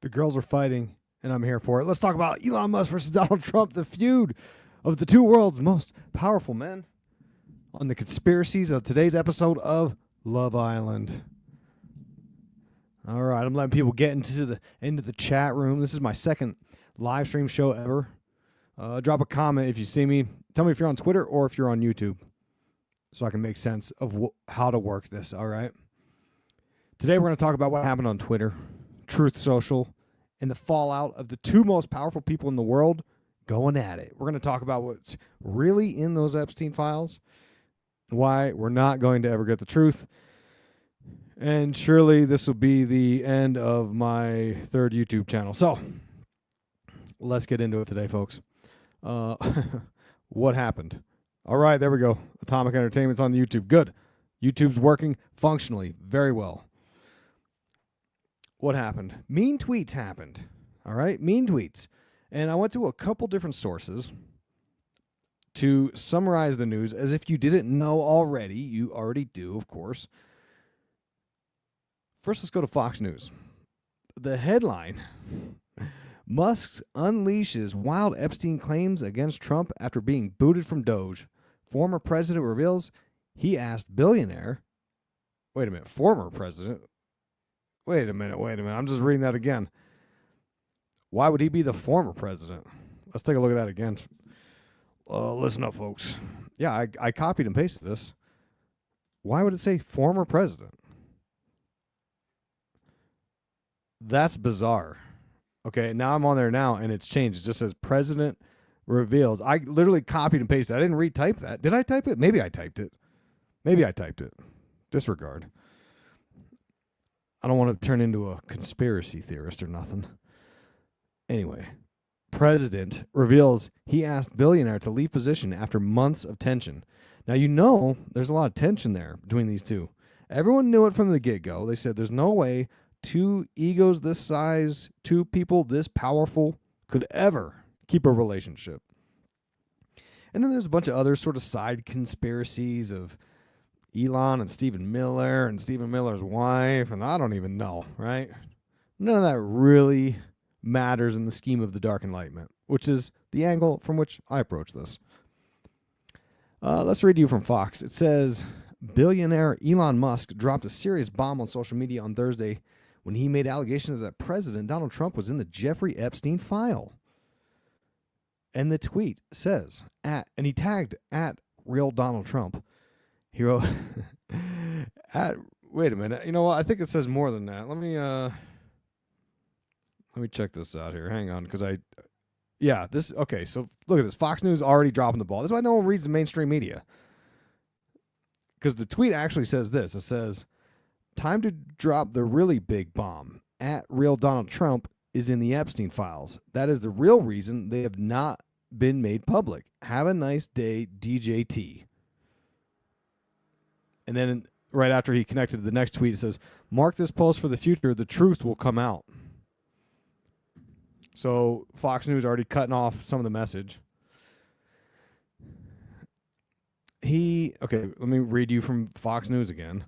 The girls are fighting, and I'm here for it. Let's talk about Elon Musk versus Donald Trump, the feud of the two world's most powerful men on the conspiracies of today's episode of Love Island. All right, I'm letting people get into the chat room. This is my second live stream show ever. Drop a comment if you see me. Tell me if you're on Twitter or if you're on YouTube so I can make sense of how to work this, all right? Today we're going to talk about what happened on Twitter, Truth Social, and the fallout of the two most powerful people in the world going at it. We're going to talk about what's really in those Epstein files, why we're not going to ever get the truth, and surely this will be the end of my third YouTube channel. So let's get into it today, folks. What happened? All right, there we go. Atomic Entertainment's on YouTube. Good. YouTube's working functionally very well. What happened? Mean tweets happened. All right, mean tweets. And I went to a couple different sources to summarize the news as if you didn't know already. You already do, of course. First, let's go to Fox News. The headline, Musk unleashes wild Epstein claims against Trump after being booted from Doge. Former president reveals he asked billionaire, former president. Wait a minute. I'm just reading that again. Why would he be the former president? Let's take a look at that again. Listen up, folks. Yeah, I copied and pasted this. Why would it say former president? That's bizarre. Okay, now I'm on there now, and it's changed. It just says president reveals. I literally copied and pasted. I didn't retype that. Did I type it? Maybe I typed it. Disregard. I don't want to turn into a conspiracy theorist or nothing. Anyway, president reveals he asked billionaire to leave position after months of tension. Now, you know there's a lot of tension there between these two. Everyone knew it from the get-go. They said there's no way two egos this size, two people this powerful could ever keep a relationship. And then there's a bunch of other sort of side conspiracies of Elon and Stephen Miller and Stephen Miller's wife, and I don't even know, right? None of that really matters in the scheme of the Dark Enlightenment, which is the angle from which I approach this. Let's read you from Fox. It says, billionaire Elon Musk dropped a serious bomb on social media on Thursday when he made allegations that President Donald Trump was in the Jeffrey Epstein file. And the tweet says, and he tagged at real Donald Trump. He wrote, wait a minute. You know what? I think it says more than that. Let me check this out here. Hang on, because okay, so look at this. Fox News already dropping the ball. That's why no one reads the mainstream media. Because the tweet actually says this. It says, time to drop the really big bomb. At real Donald Trump is in the Epstein files. That is the real reason they have not been made public. Have a nice day, DJT. And then right after he connected to the next tweet, it says, mark this post for the future. The truth will come out. So Fox News already cutting off some of the message. Let me read you from Fox News again.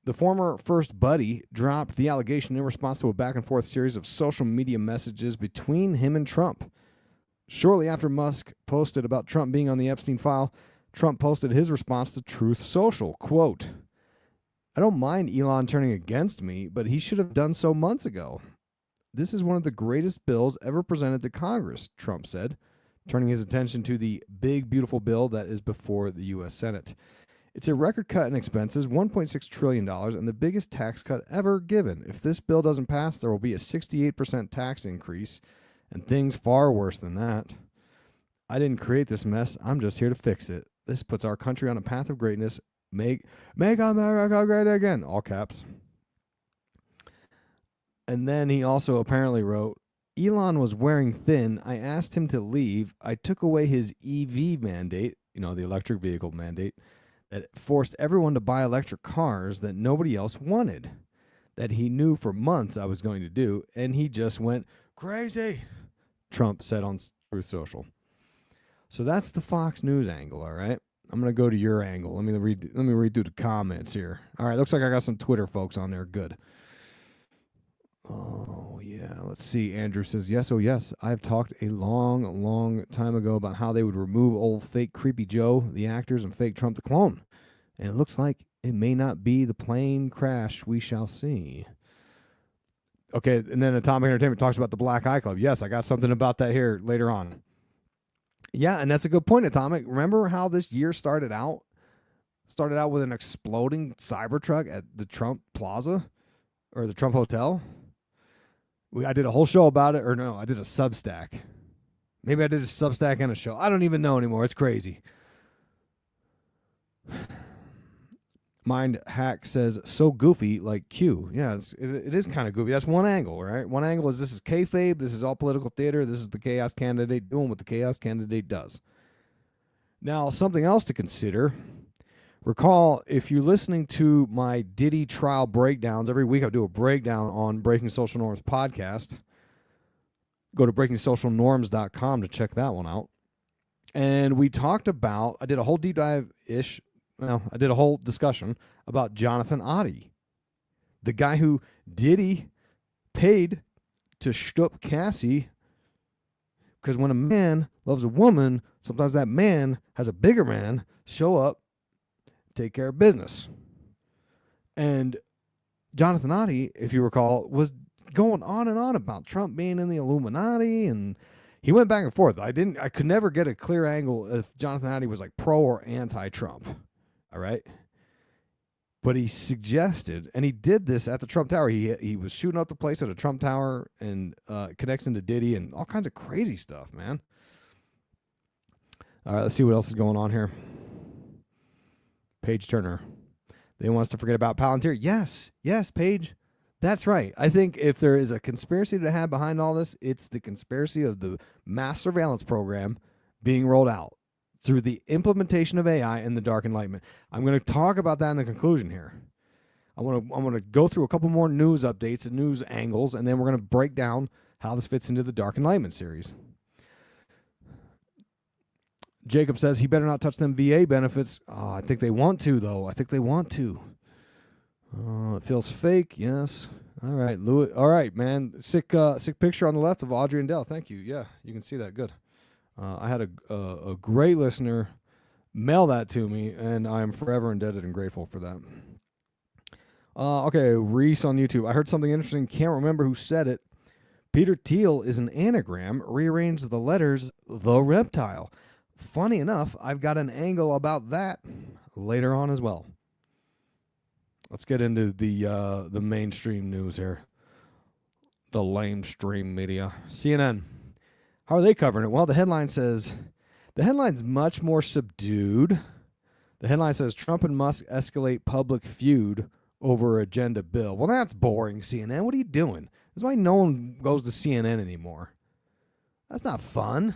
The former first buddy dropped the allegation in response to a back-and-forth series of social media messages between him and Trump. Shortly after Musk posted about Trump being on the Epstein file, Trump posted his response to Truth Social. Quote, I don't mind Elon turning against me, but he should have done so months ago. This is one of the greatest bills ever presented to Congress, Trump said, turning his attention to the big, beautiful bill that is before the U.S. Senate. It's a record cut in expenses, $1.6 trillion, and the biggest tax cut ever given. If this bill doesn't pass, there will be a 68% tax increase, and things far worse than that. I didn't create this mess. I'm just here to fix it. This puts our country on a path of greatness. Make America great again. All caps. And then he also apparently wrote, Elon was wearing thin. I asked him to leave. I took away his EV mandate, the electric vehicle mandate, that forced everyone to buy electric cars that nobody else wanted, that he knew for months I was going to do, and he just went crazy, Trump said on Truth Social. So that's the Fox News angle, all right? I'm going to go to your angle. Let me read through the comments here. All right, looks like I got some Twitter folks on there. Good. Oh, yeah. Let's see. Andrew says, yes, oh, yes. I've talked a long, long time ago about how they would remove old fake Creepy Joe, the actors, and fake Trump the clone. And it looks like it may not be the plane crash we shall see. Okay, and then Atomic Entertainment talks about the Black Eye Club. Yes, I got something about that here later on. Yeah, and that's a good point, Atomic. Remember how this year started out? Started out with an exploding Cybertruck at the Trump Plaza or the Trump Hotel. I did a whole show about it, or no, I did a Substack. Maybe I did a Substack and a show. I don't even know anymore. It's crazy. Mind Hack says, so goofy like Q. Yeah, it is kind of goofy. That's one angle, right? One angle is this is kayfabe. This is all political theater. This is the chaos candidate doing what the chaos candidate does. Now, something else to consider. Recall, if you're listening to my Diddy trial breakdowns, every week I do a breakdown on Breaking Social Norms podcast. Go to breakingsocialnorms.com to check that one out. And we talked about, I did a whole deep dive-ish, I did a whole discussion about Jonathan Oddie, the guy who Diddy paid to shtup Cassie, because when a man loves a woman, sometimes that man has a bigger man show up, take care of business. And Jonathan Oddie, if you recall, was going on and on about Trump being in the Illuminati, and he went back and forth. I could never get a clear angle if Jonathan Oddie was like pro or anti-Trump. All right. But he suggested, and he did this at the Trump Tower. He was shooting up the place at a Trump Tower and connects into Diddy and all kinds of crazy stuff, man. All right, let's see what else is going on here. Paige Turner. They want us to forget about Palantir. Yes, Paige. That's right. I think if there is a conspiracy to have behind all this, it's the conspiracy of the mass surveillance program being rolled out through the implementation of AI and the Dark Enlightenment. I'm going to talk about that in the conclusion here. I want to go through a couple more news updates and news angles, and then we're going to break down how this fits into the Dark Enlightenment series. Jacob says he better not touch them VA benefits. Oh, I think they want to, though. I think they want to. It feels fake. Yes. All right, Louis. All right, man. Sick picture on the left of Audrey and Dell. Thank you. Yeah, you can see that. Good. I had a great listener mail that to me, and I am forever indebted and grateful for that. Okay, Reese on YouTube. I heard something interesting. Can't remember who said it. Peter Thiel is an anagram. Rearrange the letters, the reptile. Funny enough, I've got an angle about that later on as well. Let's get into the mainstream news here. The lamestream media. CNN. How are they covering it? Well, the headline's much more subdued. The headline says Trump and Musk escalate public feud over agenda bill. Well, that's boring, CNN. What are you doing? That's why no one goes to CNN anymore. That's not fun.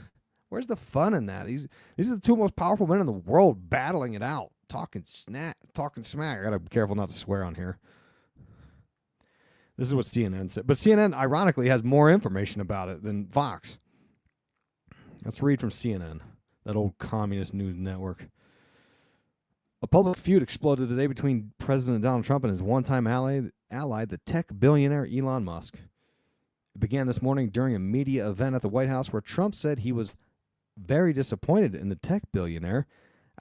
Where's the fun in that? These are the two most powerful men in the world battling it out, talking smack. I gotta be careful not to swear on here. This is what CNN said. But CNN, ironically, has more information about it than Fox. Let's read from CNN, that old communist news network. A public feud exploded today between President Donald Trump and his one-time ally, the tech billionaire Elon Musk. It began this morning during a media event at the White House where Trump said he was very disappointed in the tech billionaire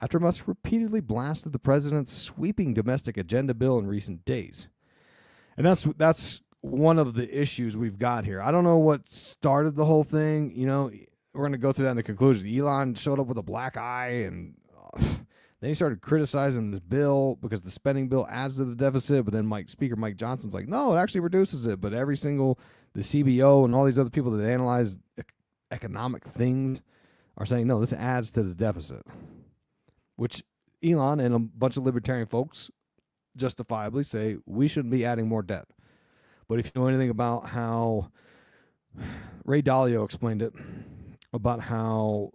after Musk repeatedly blasted the president's sweeping domestic agenda bill in recent days. And that's one of the issues we've got here. I don't know what started the whole thing. You know, we're going to go through that in the conclusion. Elon showed up with a black eye, and then he started criticizing this bill because the spending bill adds to the deficit. But then Speaker Mike Johnson's like, no, it actually reduces it. But the CBO and all these other people that analyze economic things are saying, no, this adds to the deficit, which Elon and a bunch of libertarian folks justifiably say we shouldn't be adding more debt. But if you know anything about how Ray Dalio explained it, about how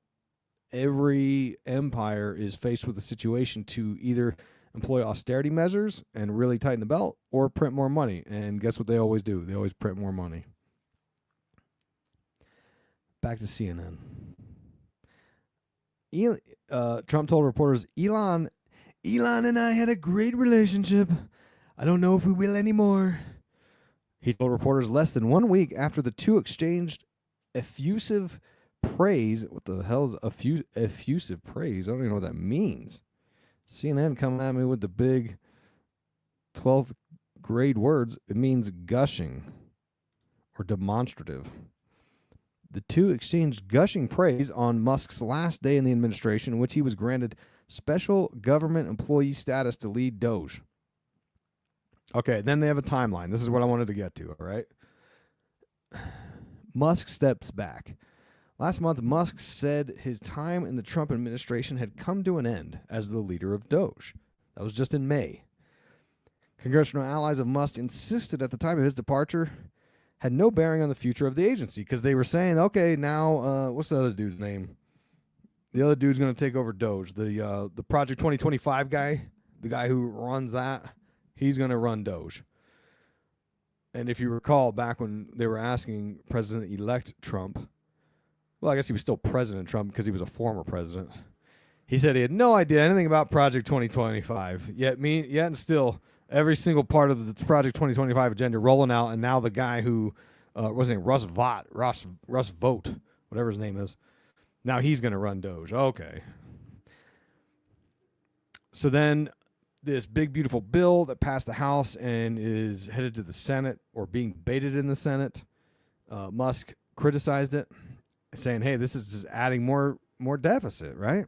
every empire is faced with a situation to either employ austerity measures and really tighten the belt or print more money. And guess what they always do? They always print more money. Back to CNN. Trump told reporters, Elon and I had a great relationship. I don't know if we will anymore. He told reporters less than 1 week after the two exchanged effusive praise. What the hell is effusive praise? I don't even know what that means. CNN coming at me with the big 12th grade words. It means gushing or demonstrative. The two exchanged gushing praise on Musk's last day in the administration, in which he was granted special government employee status to lead Doge. Okay, then they have a timeline. This is what I wanted to get to, all right? Musk steps back. Last month, Musk said his time in the Trump administration had come to an end as the leader of Doge. That was just in May. Congressional allies of Musk insisted at the time of his departure had no bearing on the future of the agency because they were saying, okay, now, what's the other dude's name? The other dude's going to take over Doge. The Project 2025 guy, the guy who runs that, he's going to run Doge. And if you recall, back when they were asking President-elect Trump, well, I guess he was still President Trump because he was a former president. He said he had no idea anything about Project 2025. Yet and still, every single part of the Project 2025 agenda rolling out, and now the guy who was it Russ Vogt, whatever his name is, now he's going to run Doge. Okay. So then this big, beautiful bill that passed the House and is headed to the Senate or being debated in the Senate, Musk criticized it, saying, hey, this is just adding more deficit, right?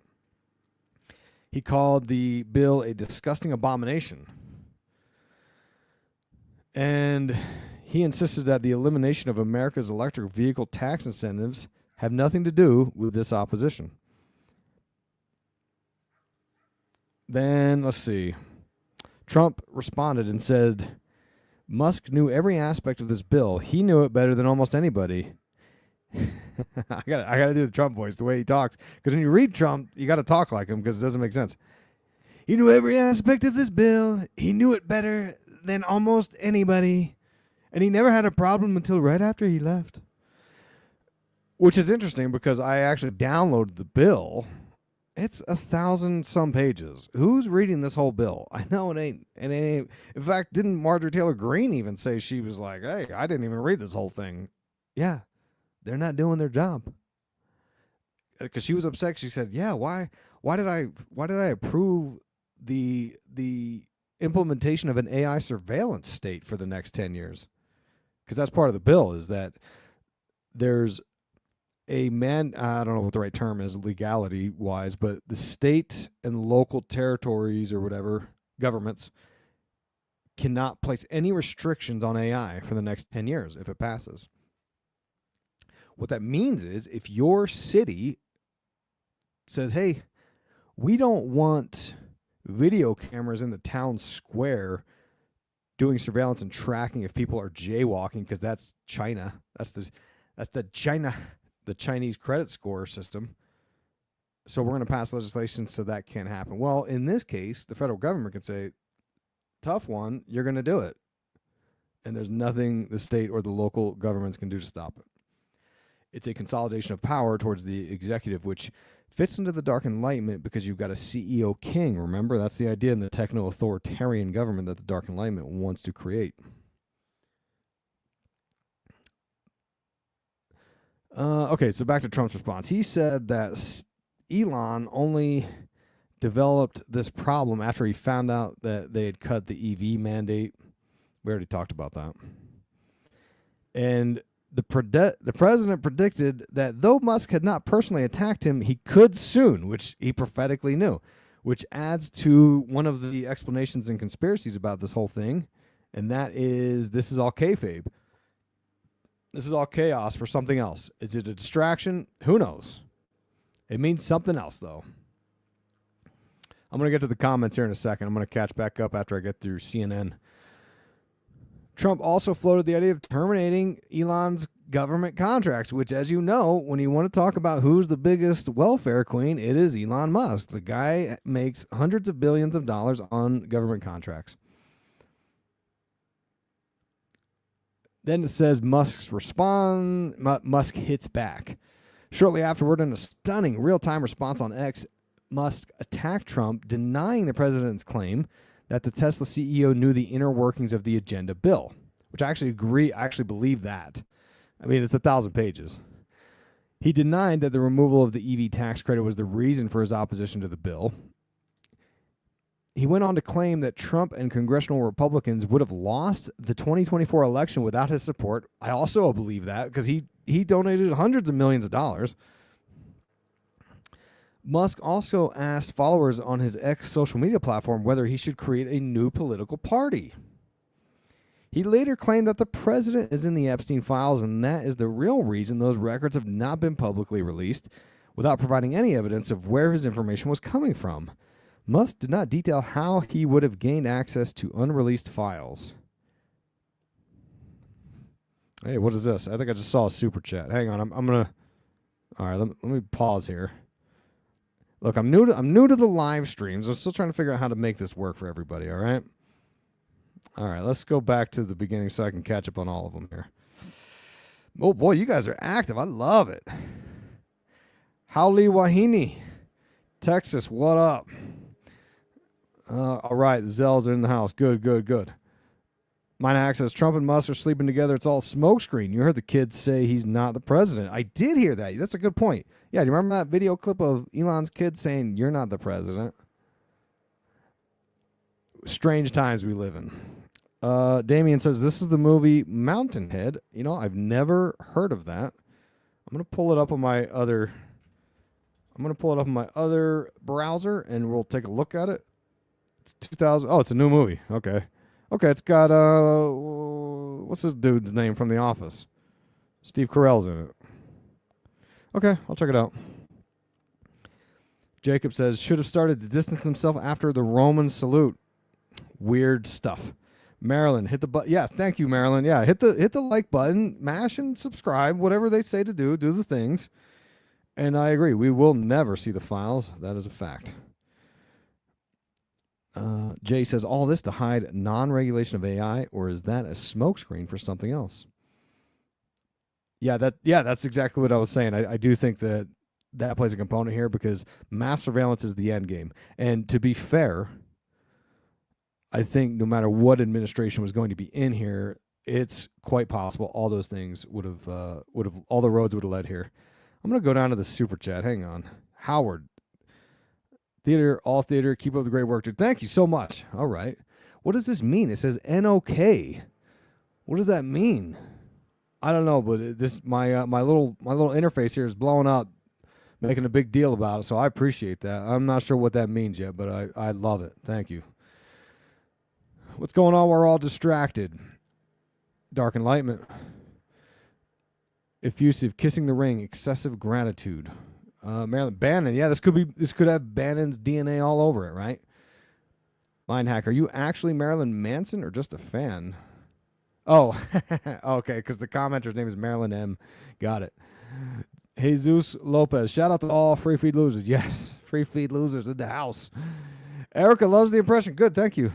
He called the bill a disgusting abomination. And he insisted that the elimination of America's electric vehicle tax incentives have nothing to do with this opposition. Then, let's see. Trump responded and said, Musk knew every aspect of this bill. He knew it better than almost anybody. I gotta do the Trump voice, the way he talks. Because when you read Trump, you got to talk like him because it doesn't make sense. He knew every aspect of this bill. He knew it better than almost anybody. And he never had a problem until right after he left. Which is interesting because I actually downloaded the bill. It's 1,000-some pages. Who's reading this whole bill? I know it ain't. In fact, didn't Marjorie Taylor Greene even say she was like, hey, I didn't even read this whole thing. Yeah, they're not doing their job. Because she was upset. She said, yeah, why did I approve the implementation of an AI surveillance state for the next 10 years? Because that's part of the bill, is that there's I don't know what the right term is legality-wise, but the state and local territories or whatever, governments, cannot place any restrictions on AI for the next 10 years if it passes. What that means is if your city says, hey, we don't want video cameras in the town square doing surveillance and tracking if people are jaywalking, because that's China. That's the Chinese credit score system. So we're going to pass legislation so that can't happen. Well, in this case, the federal government can say, tough one, you're going to do it. And there's nothing the state or the local governments can do to stop it. It's a consolidation of power towards the executive, which fits into the Dark Enlightenment because you've got a CEO king. Remember, that's the idea in the techno-authoritarian government that the Dark Enlightenment wants to create. Okay, so back to Trump's response. He said that Elon only developed this problem after he found out that they had cut the EV mandate. We already talked about that. And the president predicted that though Musk had not personally attacked him, he could soon, which he prophetically knew, which adds to one of the explanations and conspiracies about this whole thing, and that is this is all kayfabe. This is all chaos for something else. Is it a distraction? Who knows? It means something else, though. I'm going to get to the comments here in a second. I'm going to catch back up after I get through CNN. Trump also floated the idea of terminating Elon's government contracts, which, as you know, when you want to talk about who's the biggest welfare queen, it is Elon Musk. The guy makes hundreds of billions of dollars on government contracts. Then it says Musk hits back. Shortly afterward, in a stunning real-time response on X, Musk attacked Trump, denying the president's claim that the Tesla CEO knew the inner workings of the agenda bill. which I actually agree. I actually believe that. I mean, it's 1,000 pages. He denied that the removal of the EV tax credit was the reason for his opposition to the bill. He went on to claim that Trump and congressional Republicans would have lost the 2024 election without his support. I also believe that because he donated hundreds of millions of dollars. Musk also asked followers on his X social media platform whether he should create a new political party. He later claimed that the president is in the Epstein files, and that is the real reason those records have not been publicly released, without providing any evidence of where his information was coming from. Musk did not detail how he would have gained access to unreleased files. Hey, what is this? I think I just saw a super chat. Hang on, I'm gonna. All right, let me pause here. Look, I'm new to the live streams. I'm still trying to figure out how to make this work for everybody. All right. All right, let's go back to the beginning so I can catch up on all of them here. Oh, boy, you guys are active. I love it. Howley Wahini, Texas, what up? All right, the Zells are in the house. Good, good, good. Mine access, Trump and Musk are sleeping together. It's all smokescreen. You heard the kids say he's not the president. I did hear that. That's a good point. Yeah, do you remember that video clip of Elon's kid saying, you're not the president? Strange times we live in. Damien says, this is the movie Mountainhead. You know, I've never heard of that. I'm going to pull it up on my other browser, and we'll take a look at it. It's 2000. Oh, it's a new movie. Okay. Okay, it's got, what's this dude's name from The Office? Steve Carell's in it. Okay, I'll check it out. Jacob says, should have started to distance himself after the Roman salute. Weird stuff. Marilyn, hit the button. Yeah, thank you, Marilyn. Yeah, hit the like button, mash and subscribe, whatever they say to do the things. And I agree, we will never see the files. That is a fact. Jay says, all this to hide non-regulation of AI, or is that a smokescreen for something else? Yeah, that's exactly what I was saying. I do think that plays a component here because mass surveillance is the end game. And to be fair, I think no matter what administration was going to be in here, it's quite possible all those things would have all the roads would have led here. I'm going to go down to the super chat. Hang on. Howard. Theater, all theater, keep up the great work, dude. Thank you so much. All right. What does this mean? It says NOK. What does that mean? I don't know, but this my little interface here is blowing up, making a big deal about it, so I appreciate that. I'm not sure what that means yet, but I love it. Thank you. What's going on? We're all distracted. Dark Enlightenment. Effusive, kissing the ring, excessive gratitude. Marilyn Bannon, yeah, this could have Bannon's DNA all over it, right? Mind hack, are you actually Marilyn Manson or just a fan? Oh, okay, because the commenter's name is Marilyn M. Got it. Jesus Lopez, shout out to all free feed losers. Yes, free feed losers in the house. Erica loves the impression. Good, thank you.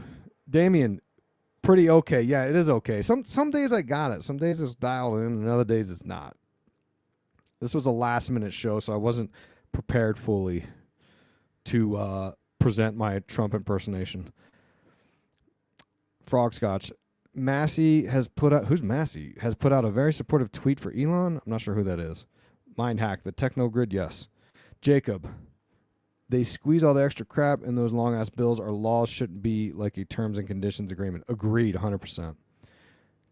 Damien, pretty okay. Yeah, it is okay. Some days I got it. Some days it's dialed in, and other days it's not. This was a last-minute show, so I wasn't prepared fully to present my Trump impersonation. Frogscotch. Massey has put out... Who's Massey? Has put out a very supportive tweet for Elon. I'm not sure who that is. Mindhack. The Techno-Grid, yes. Jacob. They squeeze all the extra crap in those long-ass bills. Our laws shouldn't be like a terms and conditions agreement. Agreed, 100%.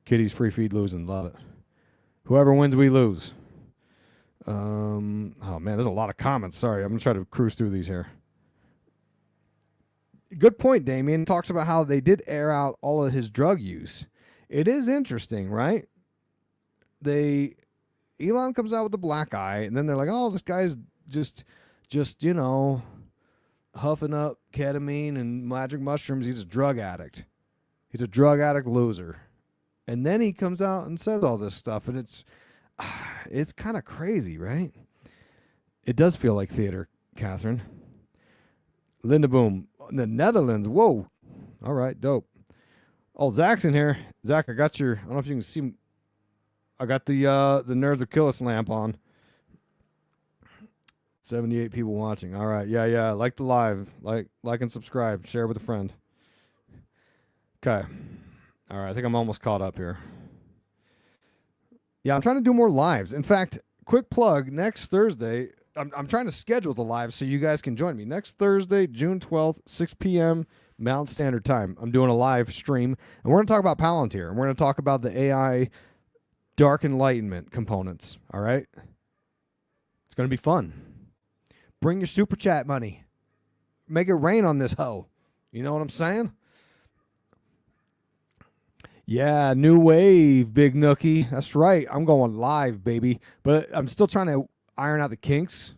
Kitty's free feed losing. Love it. Whoever wins, we lose. Oh, man, there's a lot of comments. Sorry, I'm going to try to cruise through these here. Good point, Damien. Talks about how they did air out all of his drug use. It is interesting, right? Elon comes out with the black eye, and then they're like, oh, this guy's just you know, huffing up ketamine and magic mushrooms. He's a drug addict. He's a drug addict loser. And then he comes out and says all this stuff, and it's kind of crazy, right? It does feel like theater, Catherine. Linda Boom, the Netherlands. Whoa. All right, dope. Oh, Zach's in here. Zach, I got your, I don't know if you can see, I got the Nerds Will Kill Us lamp on. 78 people watching. All right, yeah. Like the live. Like and subscribe. Share with a friend. Okay. All right, I think I'm almost caught up here. Yeah, I'm trying to do more lives. In fact, quick plug, next Thursday, I'm trying to schedule the live so you guys can join me. Next Thursday, June 12th, 6 p.m. Mountain Standard Time. I'm doing a live stream, and we're going to talk about Palantir, and we're going to talk about the AI Dark Enlightenment components, all right? It's going to be fun. Bring your super chat money. Make it rain on this hoe. You know what I'm saying? Yeah, new wave, Big Nookie. That's right. I'm going live, baby. But I'm still trying to iron out the kinks,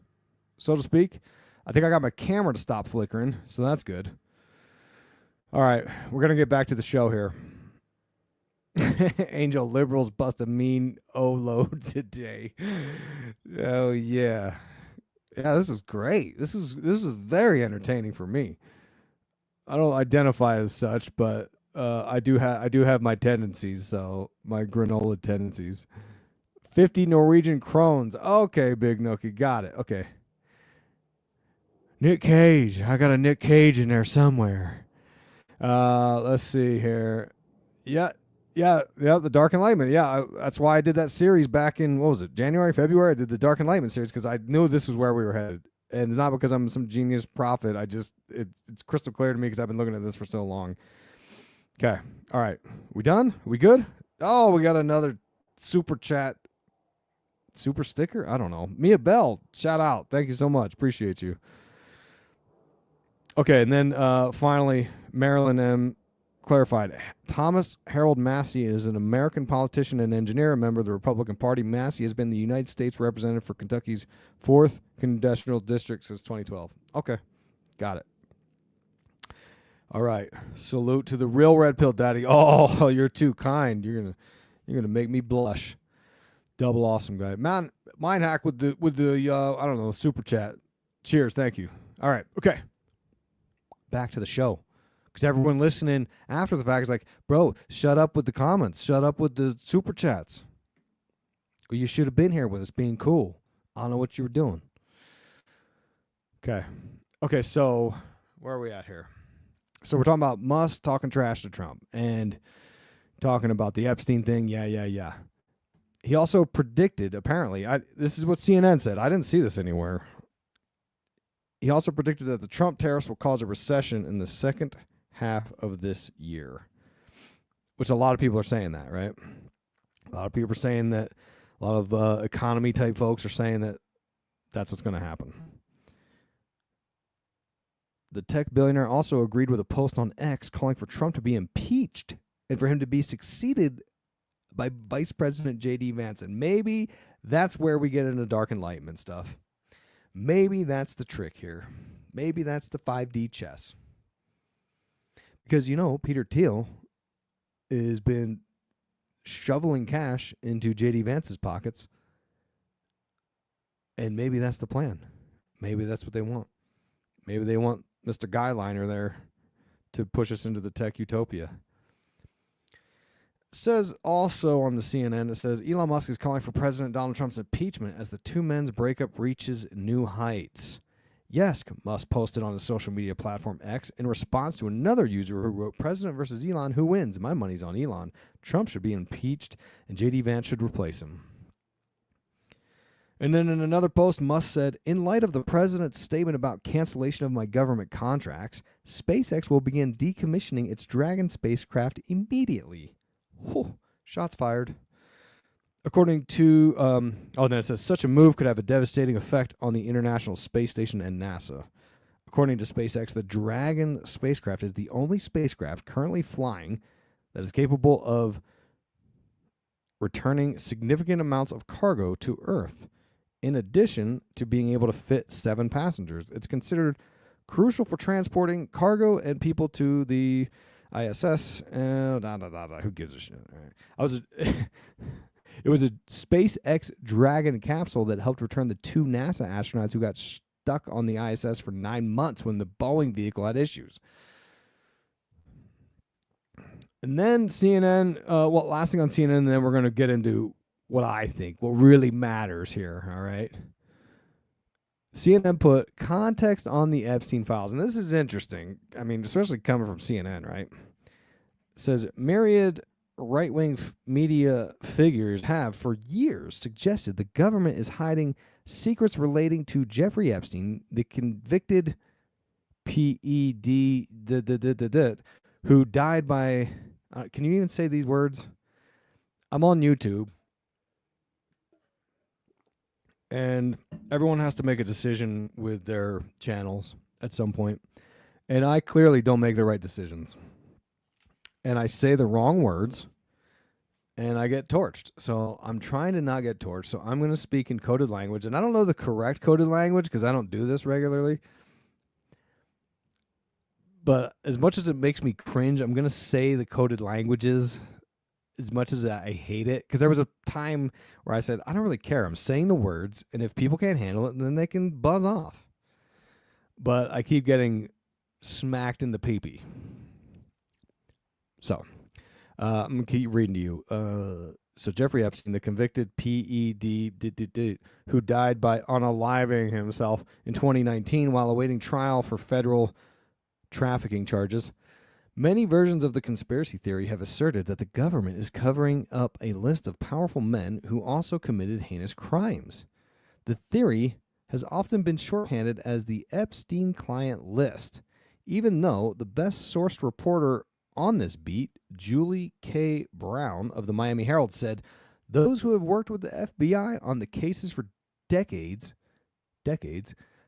so to speak. I think I got my camera to stop flickering, so that's good. All right, we're going to get back to the show here. Angel liberals bust a mean O-load today. Oh, yeah. Yeah, this is great. This is very entertaining for me. I don't identify as such, but I do have my tendencies, so my granola tendencies. 50 Norwegian krones. Okay, Big Nookie, got it. Okay. Nick Cage. I got a Nick Cage in there somewhere. Let's see here. Yeah, the Dark Enlightenment. Yeah, that's why I did that series back in, what was it, January, February? I did the Dark Enlightenment series because I knew this was where we were headed. And not because I'm some genius prophet. It's crystal clear to me because I've been looking at this for so long. Okay. All right. We done? We good? Oh, we got another super chat. Super sticker? I don't know. Mia Bell, shout out. Thank you so much. Appreciate you. Okay, and then finally, Marilyn M. clarified. Thomas Harold Massey is an American politician and engineer, a member of the Republican Party. Massey has been the United States representative for Kentucky's 4th Congressional District since 2012. Okay, got it. All right. Salute to the real red pill daddy. Oh, you're too kind. You're gonna make me blush. Double awesome guy. Man, mind hack with the I don't know, super chat. Cheers, thank you. All right, okay. Back to the show. Because everyone listening after the fact is like, bro, shut up with the comments. Shut up with the super chats. Or you should have been here with us being cool. I don't know what you were doing. Okay. Okay, so where are we at here? So we're talking about Musk talking trash to Trump and talking about the Epstein thing. Yeah. He also predicted, apparently, this is what CNN said. I didn't see this anywhere. He also predicted that the Trump tariffs will cause a recession in the second half of this year, which a lot of people are saying that, right? A lot of people are saying that. A lot of economy type folks are saying that that's what's going to happen. The tech billionaire also agreed with a post on X calling for Trump to be impeached and for him to be succeeded by Vice President J.D. Vance. And maybe that's where we get into Dark Enlightenment stuff. Maybe that's the trick here. Maybe that's the 5D chess. Because, Peter Thiel has been shoveling cash into J.D. Vance's pockets. And maybe that's the plan. Maybe that's what they want. Maybe they want Mr. Guyliner there to push us into the tech utopia. It says also on the CNN, it says Elon Musk is calling for President Donald Trump's impeachment as the two men's breakup reaches new heights. Yes, Musk posted on his social media platform X in response to another user who wrote, President versus Elon, who wins? My money's on Elon. Trump should be impeached and J.D. Vance should replace him. And then in another post, Musk said, in light of the president's statement about cancellation of my government contracts, SpaceX will begin decommissioning its Dragon spacecraft immediately. Whew, shots fired. According to, then it says, such a move could have a devastating effect on the International Space Station and NASA. According to SpaceX, the Dragon spacecraft is the only spacecraft currently flying that is capable of returning significant amounts of cargo to Earth. In addition to being able to fit 7 passengers, it's considered crucial for transporting cargo and people to the ISS. Who gives a shit? All right. It was a SpaceX Dragon capsule that helped return the 2 NASA astronauts who got stuck on the ISS for 9 months when the Boeing vehicle had issues. And then CNN, last thing on CNN, and then we're going to get into what I think, what really matters here, all right? CNN put context on the Epstein files, and this is interesting. I mean, especially coming from CNN, right? It says, myriad right-wing media figures have for years suggested the government is hiding secrets relating to Jeffrey Epstein, the convicted PED who died by can you even say these words? I'm on YouTube, and everyone has to make a decision with their channels at some point. And I clearly don't make the right decisions. And I say the wrong words, and I get torched. So I'm trying to not get torched. So I'm going to speak in coded language. And I don't know the correct coded language because I don't do this regularly. But as much as it makes me cringe, I'm going to say the coded languages as much as I hate it. Because there was a time where I said, I don't really care. I'm saying the words. And if people can't handle it, then they can buzz off. But I keep getting smacked in the pee-pee. So I'm going to keep reading to you. So Jeffrey Epstein, the convicted PED who died by unaliving himself in 2019 while awaiting trial for federal trafficking charges. Many versions of the conspiracy theory have asserted that the government is covering up a list of powerful men who also committed heinous crimes. The theory has often been shorthanded as the Epstein client list, even though the best sourced reporter on this beat, Julie K. Brown of the Miami Herald, said those who have worked with the FBI on the cases for decades,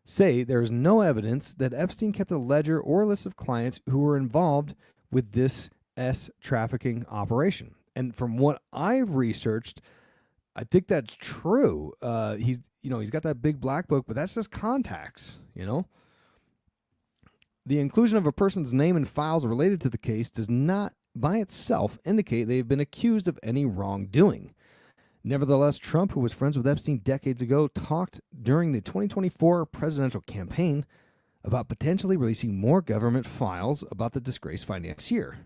say there is no evidence that Epstein kept a ledger or list of clients who were involved with this trafficking operation. And from what I've researched, I think that's true. He's got that big black book, but that's just contacts, The inclusion of a person's name in files related to the case does not by itself indicate they've been accused of any wrongdoing. Nevertheless, Trump, who was friends with Epstein decades ago, talked during the 2024 presidential campaign about potentially releasing more government files about the disgraced financier.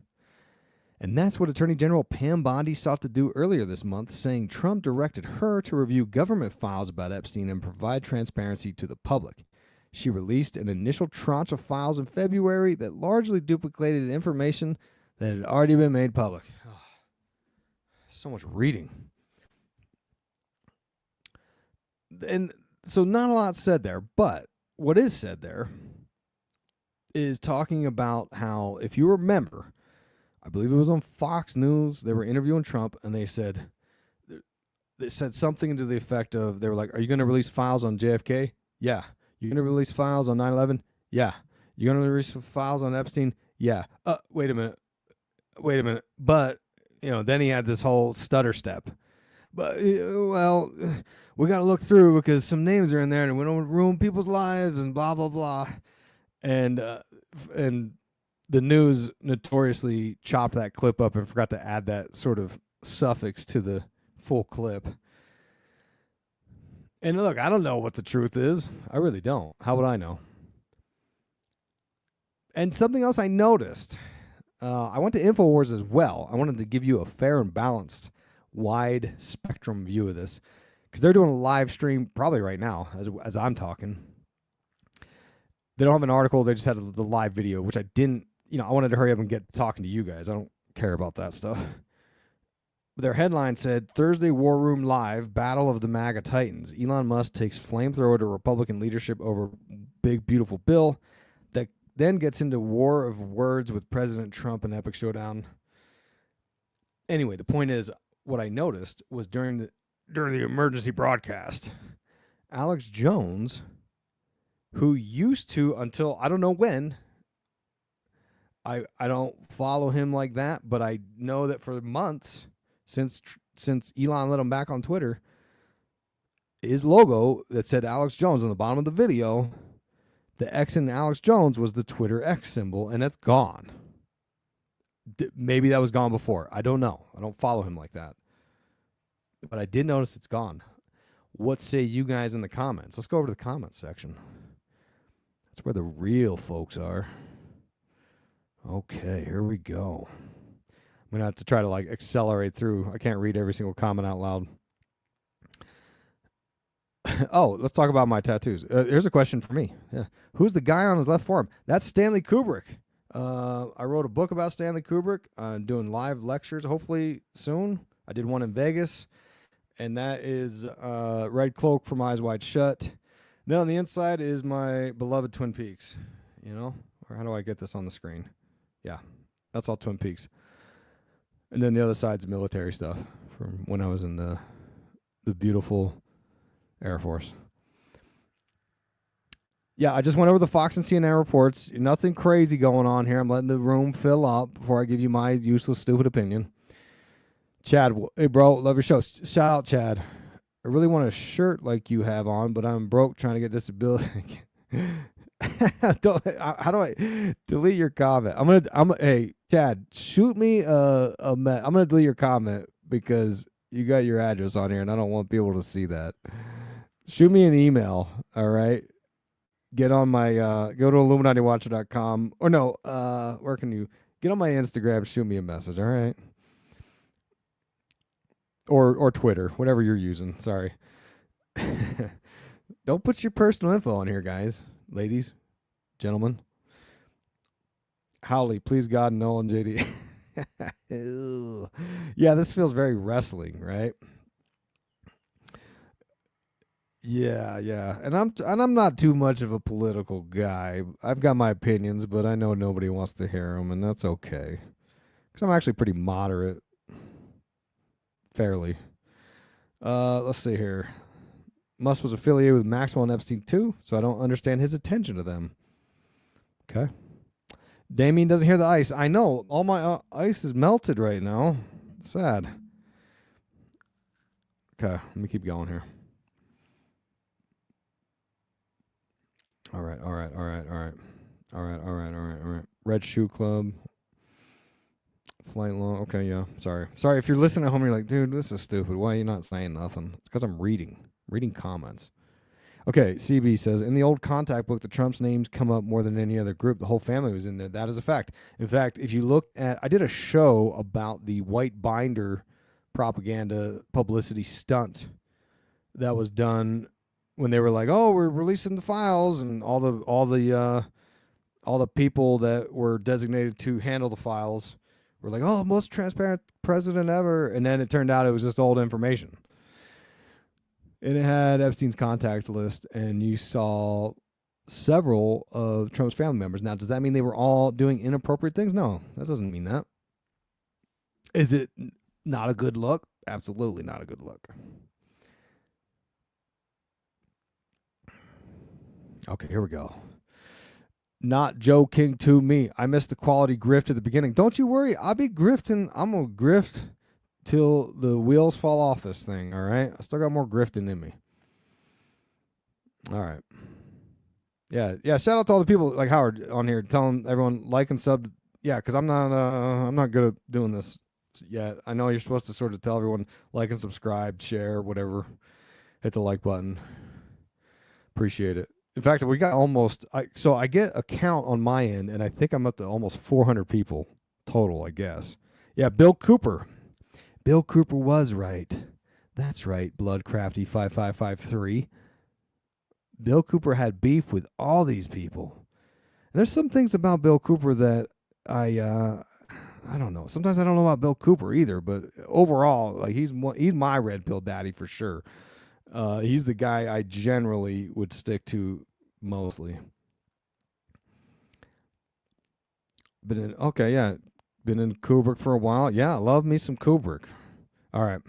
And that's what Attorney General Pam Bondi sought to do earlier this month, saying Trump directed her to review government files about Epstein and provide transparency to the public. She released an initial tranche of files in February that largely duplicated information that had already been made public. Oh, so much reading. And so not a lot said there, but what is said there is talking about how, if you remember, I believe it was on Fox News, they were interviewing Trump, and they said something to the effect of, they were like, are you going to release files on JFK? Yeah. You're going to release files on 9/11? Yeah. You're going to release files on Epstein? Yeah. Wait a minute. But, then he had this whole stutter step. But, well, we got to look through because some names are in there and we don't ruin people's lives and blah, blah, blah. And the news notoriously chopped that clip up and forgot to add that sort of suffix to the full clip. And look, I don't know what the truth is. I really don't. How would I know? And something else I noticed, I went to InfoWars as well. I wanted to give you a fair and balanced, wide spectrum view of this, because they're doing a live stream probably right now as I'm talking. They don't have an article. They just had the live video, which I didn't, I wanted to hurry up and get talking to you guys. I don't care about that stuff. Their headline said, Thursday War Room Live, Battle of the MAGA Titans. Elon Musk takes flamethrower to Republican leadership over big, beautiful bill. That then gets into war of words with President Trump and epic showdown. Anyway, the point is, what I noticed was during the emergency broadcast, Alex Jones, who used to, until I don't know when, I don't follow him like that, but I know that for months, since Elon let him back on Twitter, his logo that said Alex Jones on the bottom of the video, the X in Alex Jones was the Twitter X symbol, and that's gone. Maybe that was gone before. I don't know. I don't follow him like that. But I did notice it's gone. What say you guys in the comments? Let's go over to the comments section. That's where the real folks are. Okay, here we go. I'm going to have to try to accelerate through. I can't read every single comment out loud. Oh, let's talk about my tattoos. Here's a question for me. Yeah. Who's the guy on his left forearm? That's Stanley Kubrick. I wrote a book about Stanley Kubrick. I'm doing live lectures hopefully soon. I did one in Vegas, and that is Red Cloak from Eyes Wide Shut. Then on the inside is my beloved Twin Peaks. You know, or how do I get this on the screen? Yeah, that's all Twin Peaks. And then the other side's military stuff from when I was in the beautiful Air Force. Yeah, I just went over the Fox and CNN reports. Nothing crazy going on here. I'm letting the room fill up before I give you my useless, stupid opinion. Chad, hey, bro, love your show. Shout out, Chad. I really want a shirt like you have on, but I'm broke trying to get disability. How do I delete your comment? Hey, Chad, shoot me I'm gonna delete your comment because you got your address on here and I don't want people to see that. Shoot me an email, all right? Get on my go to illuminatiwatcher.com or no, where can you get on my Instagram, shoot me a message, all right? Or Twitter, whatever you're using. Sorry. Don't put your personal info on here, guys, ladies, gentlemen. Howley, please God, no, and JD. Yeah, this feels very wrestling, right? Yeah, and I'm not too much of a political guy. I've got my opinions, but I know nobody wants to hear them, and that's okay. Because I'm actually pretty moderate, fairly. Let's see here. Musk was affiliated with Maxwell and Epstein too, so I don't understand his attention to them. Okay. Damien doesn't hear the ice. I know. All my ice is melted right now. Sad. Okay, let me keep going here. All right. Red Shoe Club. Flight Long. Okay, yeah. Sorry if you're listening at home, you're like, dude, this is stupid. Why are you not saying nothing? It's because I'm reading comments. Okay, CB says, in the old contact book, the Trump's names come up more than any other group. The whole family was in there. That is a fact. In fact, if you look at, I did a show about the white binder propaganda publicity stunt that was done when they were like, oh, we're releasing the files, and all the people that were designated to handle the files were like, oh, most transparent president ever. And then it turned out it was just old information. And it had Epstein's contact list, and you saw several of Trump's family members. Now, does that mean they were all doing inappropriate things? No, that doesn't mean that. Is it not a good look? Absolutely not a good look. Okay, here we go. Not Joe King to me. I missed the quality grift at the beginning. Don't you worry. I'll be grifting. I'm going to grift till the wheels fall off this thing, all right? I still got more grifting in me. All right. Yeah, shout out to all the people like Howard on here telling everyone like and sub. Yeah, because I'm not good at doing this yet. I know you're supposed to sort of tell everyone like and subscribe, share, whatever. Hit the like button. Appreciate it. In fact, we got almost so I get a count on my end, and I think I'm up to almost 400 people total, I guess. Yeah, Bill Cooper. Bill Cooper was right. That's right, Bloodcrafty 5553. Bill Cooper had beef with all these people. And there's some things about Bill Cooper that I don't know. Sometimes I don't know about Bill Cooper either, but overall, like he's my red pill daddy for sure. He's the guy I generally would stick to mostly. Been in Kubrick for a while. Yeah, love me some Kubrick. All right.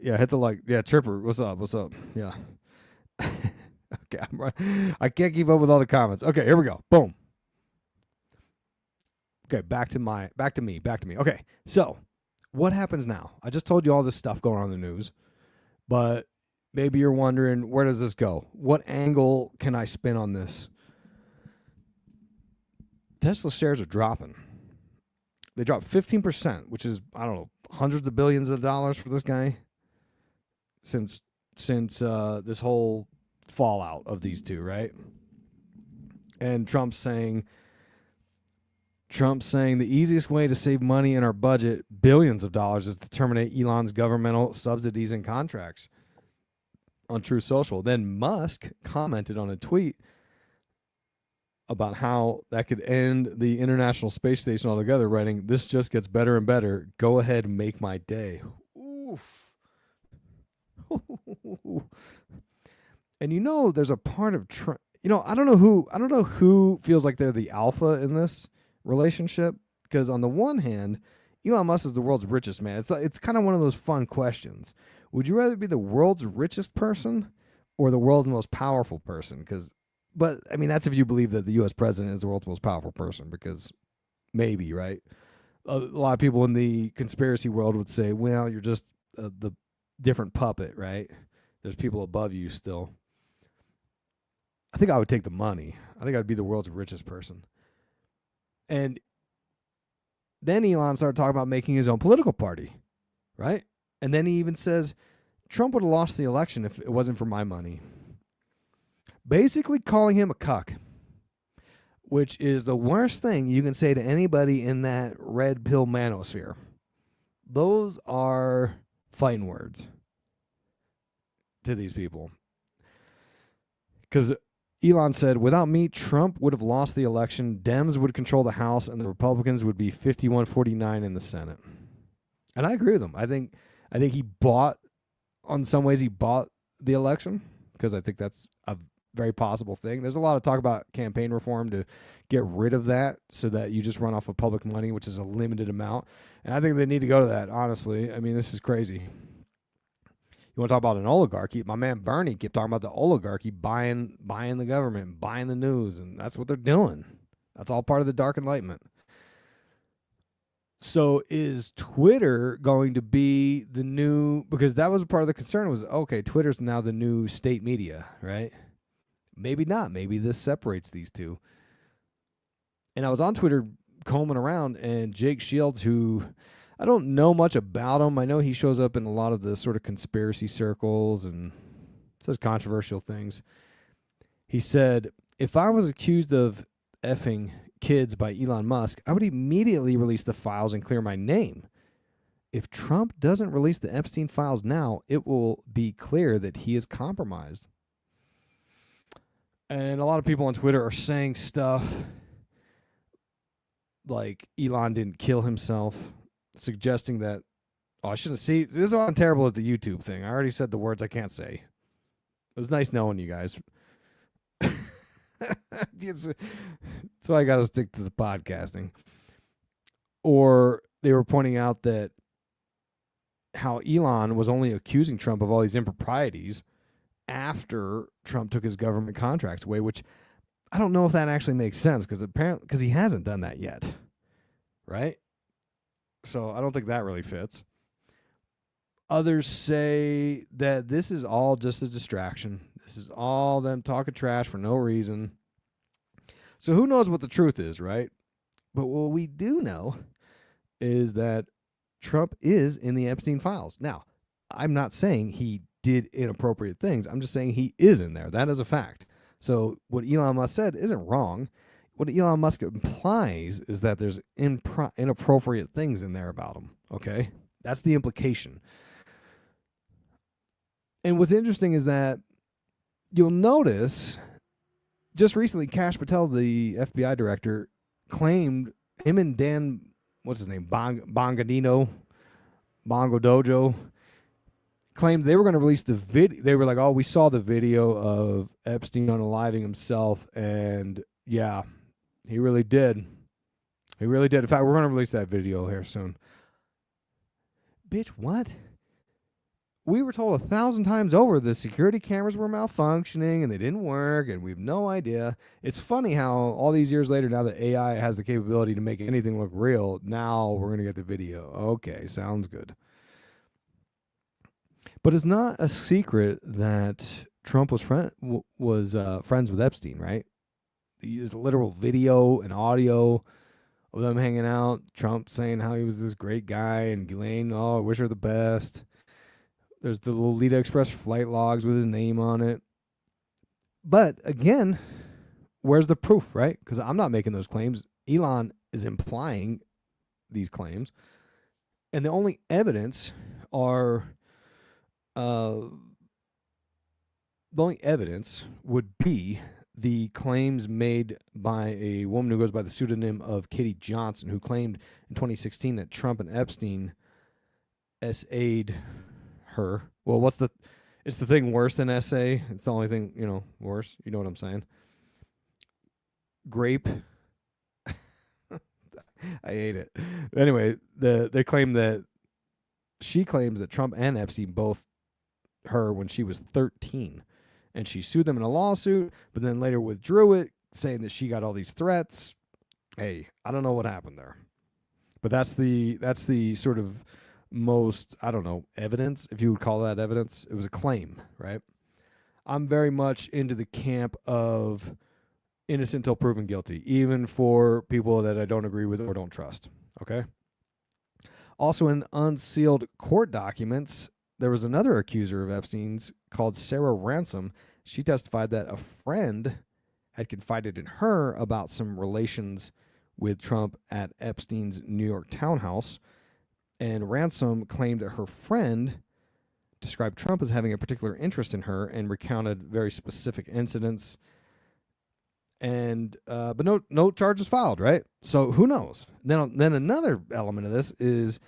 Yeah, hit the like. Yeah, Tripper, what's up? Yeah. Okay, I can't keep up with all the comments. Okay, here we go. Boom. Okay, back to me. Okay, so what happens now? I just told you all this stuff going on in the news, but maybe you're wondering, where does this go? What angle can I spin on this? Tesla shares are dropping. They dropped 15%, which is, I don't know, hundreds of billions of dollars for this guy since this whole fallout of these two, right? And Trump's saying the easiest way to save money in our budget, billions of dollars, is to terminate Elon's governmental subsidies and contracts on True Social. Then Musk commented on a tweet about how that could end the International Space Station altogether, writing, "This just gets better and better. Go ahead and make my day." Oof. And there's a part of Trump. I don't know who feels like they're the alpha in this relationship, because on the one hand, Elon Musk is the world's richest man. It's kind of one of those fun questions. Would you rather be the world's richest person or the world's most powerful person? But I mean, that's if you believe that the U.S. president is the world's most powerful person, because maybe, right? A lot of people in the conspiracy world would say, well, you're just the different puppet, right? There's people above you still. I think I would take the money. I think I'd be the world's richest person. And then Elon started talking about making his own political party, right? And then he even says, Trump would have lost the election if it wasn't for my money. Basically calling him a cuck, which is the worst thing you can say to anybody in that red pill manosphere. Those are fighting words to these people. Because Elon said, without me, Trump would have lost the election, Dems would control the House, and the Republicans would be 51-49 in the Senate. And I agree with him. I think he bought, on some ways, he bought the election, because I think that's a very possible thing. There's a lot of talk about campaign reform to get rid of that so that you just run off of public money, which is a limited amount. And I think they need to go to that, honestly. I mean, this is crazy. You want to talk about an oligarchy? My man Bernie kept talking about the oligarchy buying the government, buying the news, and that's what they're doing. That's all part of the Dark Enlightenment. So is Twitter going to be the new, because that was a part of the concern was, okay, Twitter's now the new state media, right? Maybe not. Maybe this separates these two. And I was on Twitter combing around, and Jake Shields, who I don't know much about him. I know he shows up in a lot of the sort of conspiracy circles and says controversial things. He said, if I was accused of effing kids by Elon Musk, I would immediately release the files and clear my name. If Trump doesn't release the Epstein files now, it will be clear that he is compromised. And a lot of people on Twitter are saying stuff like Elon didn't kill himself, suggesting that, I shouldn't see. This is why I'm terrible at the YouTube thing. I already said the words I can't say. It was nice knowing you guys. That's why I got to stick to the podcasting. Or they were pointing out that how Elon was only accusing Trump of all these improprieties after Trump took his government contracts away, which I don't know if that actually makes sense, because he hasn't done that yet, right? So I don't think that really fits. Others say that this is all just a distraction. This is all them talking trash for no reason. So who knows what the truth is, right? But what we do know is that Trump is in the Epstein files. Now, I'm not saying he did inappropriate things. I'm just saying he is in there. That is a fact. So what Elon Musk said isn't wrong. What Elon Musk implies is that there's inappropriate things in there about him. Okay? That's the implication. And what's interesting is that you'll notice just recently Kash Patel, the FBI director, claimed him and Dan, what's his name, Bongo Dojo, claimed they were going to release the video. They were like, oh, we saw the video of Epstein unaliving himself, and yeah, he really did. He really did. In fact, we're going to release that video here soon. Bitch, what? We were told 1,000 times over the security cameras were malfunctioning and they didn't work, and we have no idea. It's funny how all these years later, now that AI has the capability to make anything look real, now we're going to get the video. Okay, sounds good. But it's not a secret that Trump was friends with Epstein, right? He used literal video and audio of them hanging out. Trump saying how he was this great guy, and Ghislaine, oh, I wish her the best. There's the Lolita Express flight logs with his name on it. But again, where's the proof, right? Because I'm not making those claims. Elon is implying these claims. And the only evidence would be the claims made by a woman who goes by the pseudonym of Katie Johnson, who claimed in 2016 that Trump and Epstein SA'd her. Well, it's the thing worse than SA? It's the only thing, worse. You know what I'm saying? Grape. I hate it. Anyway, they claim that she claims that Trump and Epstein both her when she was 13, and she sued them in a lawsuit, but then later withdrew it, saying that she got all these threats. Hey, I don't know what happened there, but that's the sort of most, I don't know, evidence, if you would call that evidence. It was a claim, right? I'm very much into the camp of innocent until proven guilty, even for people that I don't agree with or don't trust. Okay. Also, in unsealed court documents, there was another accuser of Epstein's called Sarah Ransom. She testified that a friend had confided in her about some relations with Trump at Epstein's New York townhouse. And Ransom claimed that her friend described Trump as having a particular interest in her and recounted very specific incidents. And but no charges filed, right? So who knows? Then another element of this is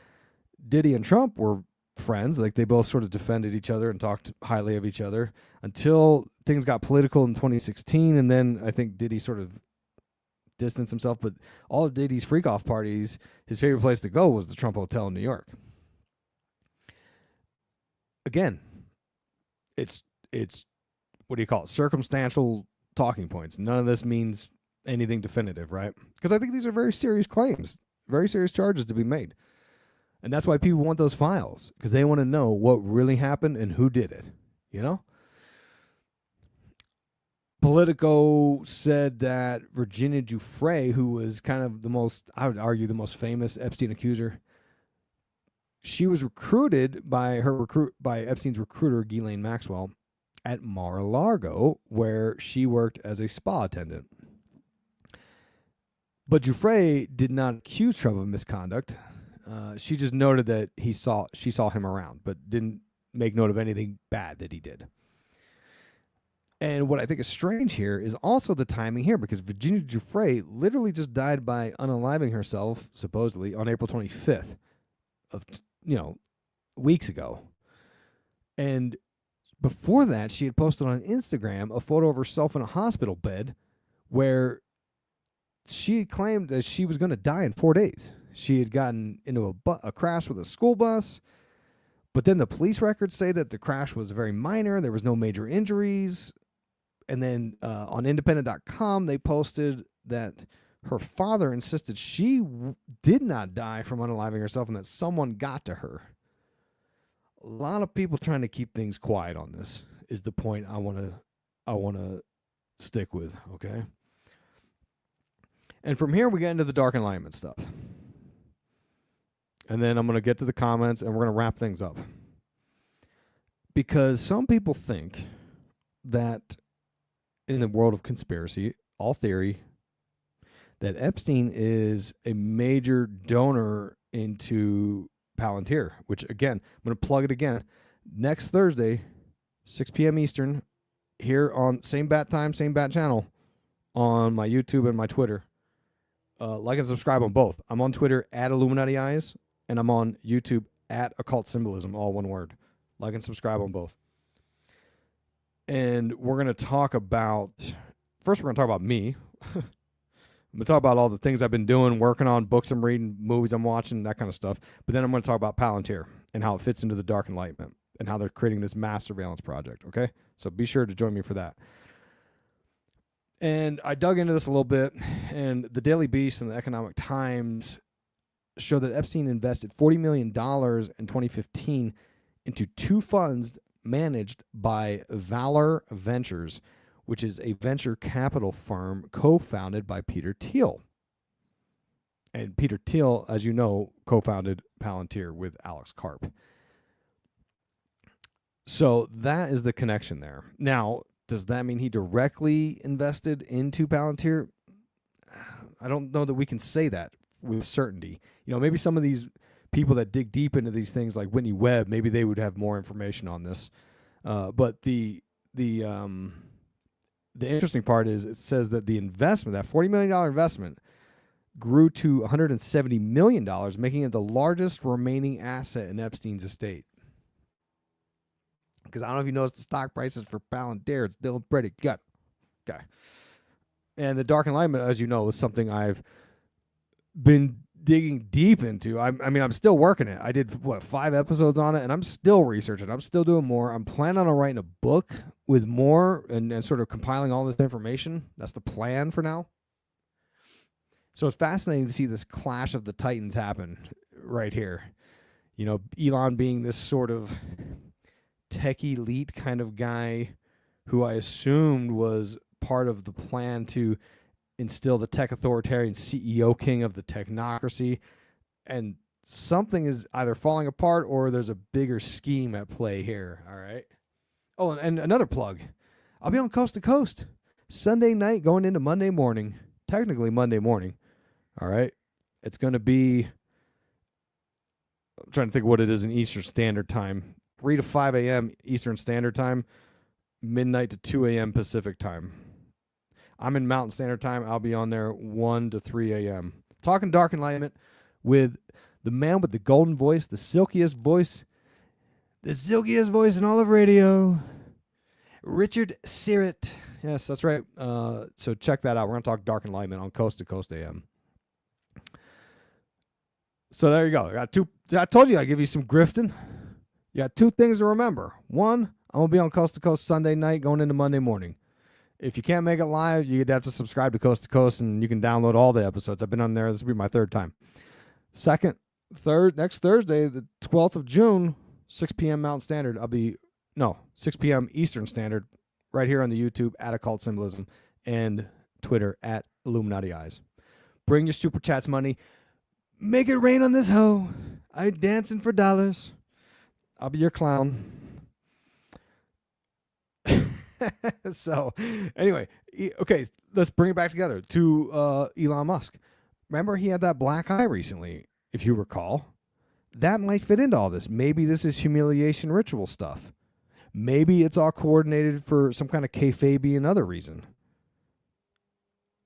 Diddy and Trump were friends. Like, they both sort of defended each other and talked highly of each other until things got political in 2016, and then I think Diddy sort of distanced himself. But all of Diddy's freak-off parties, his favorite place to go was the Trump Hotel in New York. Again, it's what do you call it? Circumstantial talking points. None of this means anything definitive, right? Because I think these are very serious claims, very serious charges to be made. And that's why people want those files, because they want to know what really happened and who did it, Politico said that Virginia Giuffre, who was kind of I would argue, the most famous Epstein accuser, she was recruited by Epstein's recruiter, Ghislaine Maxwell, at Mar-a-Lago, where she worked as a spa attendant. But Giuffre did not accuse Trump of misconduct. She just noted that she saw him around, but didn't make note of anything bad that he did. And what I think is strange here is also the timing here, because Virginia Giuffre literally just died by unaliving herself, supposedly, on April 25th of, weeks ago. And before that, she had posted on Instagram a photo of herself in a hospital bed where she claimed that she was going to die in 4 days. She had gotten into a crash with a school bus, but then the police records say that the crash was very minor. There was no major injuries. And then on independent.com, they posted that her father insisted she did not die from unaliving herself and that someone got to her. A lot of people trying to keep things quiet on this is the point I want to stick with, okay? And from here, we get into the Dark Enlightenment stuff. And then I'm going to get to the comments, and we're going to wrap things up. Because some people think that in the world of conspiracy, all theory, that Epstein is a major donor into Palantir, which, again, I'm going to plug it again. Next Thursday, 6 p.m. Eastern, here on same bat time, same bat channel, on my YouTube and my Twitter. Like and subscribe on both. I'm on Twitter at Illuminati Eyes, and I'm on YouTube at Occult Symbolism, all one word. Like and subscribe on both. And we're going to talk about, first we're going to talk about me. I'm going to talk about all the things I've been doing, working on, books I'm reading, movies I'm watching, that kind of stuff. But then I'm going to talk about Palantir and how it fits into the Dark Enlightenment and how they're creating this mass surveillance project, okay? So be sure to join me for that. And I dug into this a little bit, and the Daily Beast and the Economic Times show that Epstein invested $40 million in 2015 into two funds managed by Valor Ventures, which is a venture capital firm co-founded by Peter Thiel. And Peter Thiel, as you know, co-founded Palantir with Alex Karp. So that is the connection there. Now, does that mean he directly invested into Palantir? I don't know that we can say that with certainty. Maybe some of these people that dig deep into these things, like Whitney Webb, maybe they would have more information on this. But the the interesting part is it says that the investment, that $40 million investment, grew to $170 million, making it the largest remaining asset in Epstein's estate. Because I don't know if you noticed the stock prices for Palantir, it's still pretty good. Okay. And the Dark Enlightenment, as you know, is something I've been digging deep into. I mean, I'm still working it. I did, 5 episodes on it, and I'm still researching. I'm still doing more. I'm planning on writing a book with more and sort of compiling all this information. That's the plan for now. So it's fascinating to see this clash of the titans happen right here. You know, Elon being this sort of tech elite kind of guy who I assumed was part of the plan to instill the tech authoritarian CEO king of the technocracy. And something is either falling apart or there's a bigger scheme at play here. All right. Oh, and another plug. I'll be on Coast to Coast Sunday night going into Monday morning. Technically Monday morning. All right. It's going to be, I'm trying to think what it is in Eastern Standard Time. 3 to 5 a.m. Eastern Standard Time, midnight to 2 a.m. Pacific Time. I'm in Mountain Standard Time. I'll be on there 1 to 3 a.m. Talking Dark Enlightenment with the man with the golden voice, the silkiest voice in all of radio, Richard Syrett. Yes, that's right. So check that out. We're going to talk Dark Enlightenment on Coast to Coast AM. So there you go. I told you I'd give you some grifting. You got 2 things to remember. 1, I'm going to be on Coast to Coast Sunday night going into Monday morning. If you can't make it live, you'd have to subscribe to Coast, and you can download all the episodes. I've been on there. This will be my 3rd time. Next Thursday, the 12th of June, 6 p.m. Mountain Standard. 6 p.m. Eastern Standard, right here on the YouTube at Occult Symbolism and Twitter at Illuminati Eyes. Bring your super chats money. Make it rain on this hoe. I'm dancing for dollars. I'll be your clown. So, anyway, okay, let's bring it back together to Elon Musk. Remember, he had that black eye recently, if you recall. That might fit into all this. Maybe this is humiliation ritual stuff. Maybe it's all coordinated for some kind of kayfabe other reason.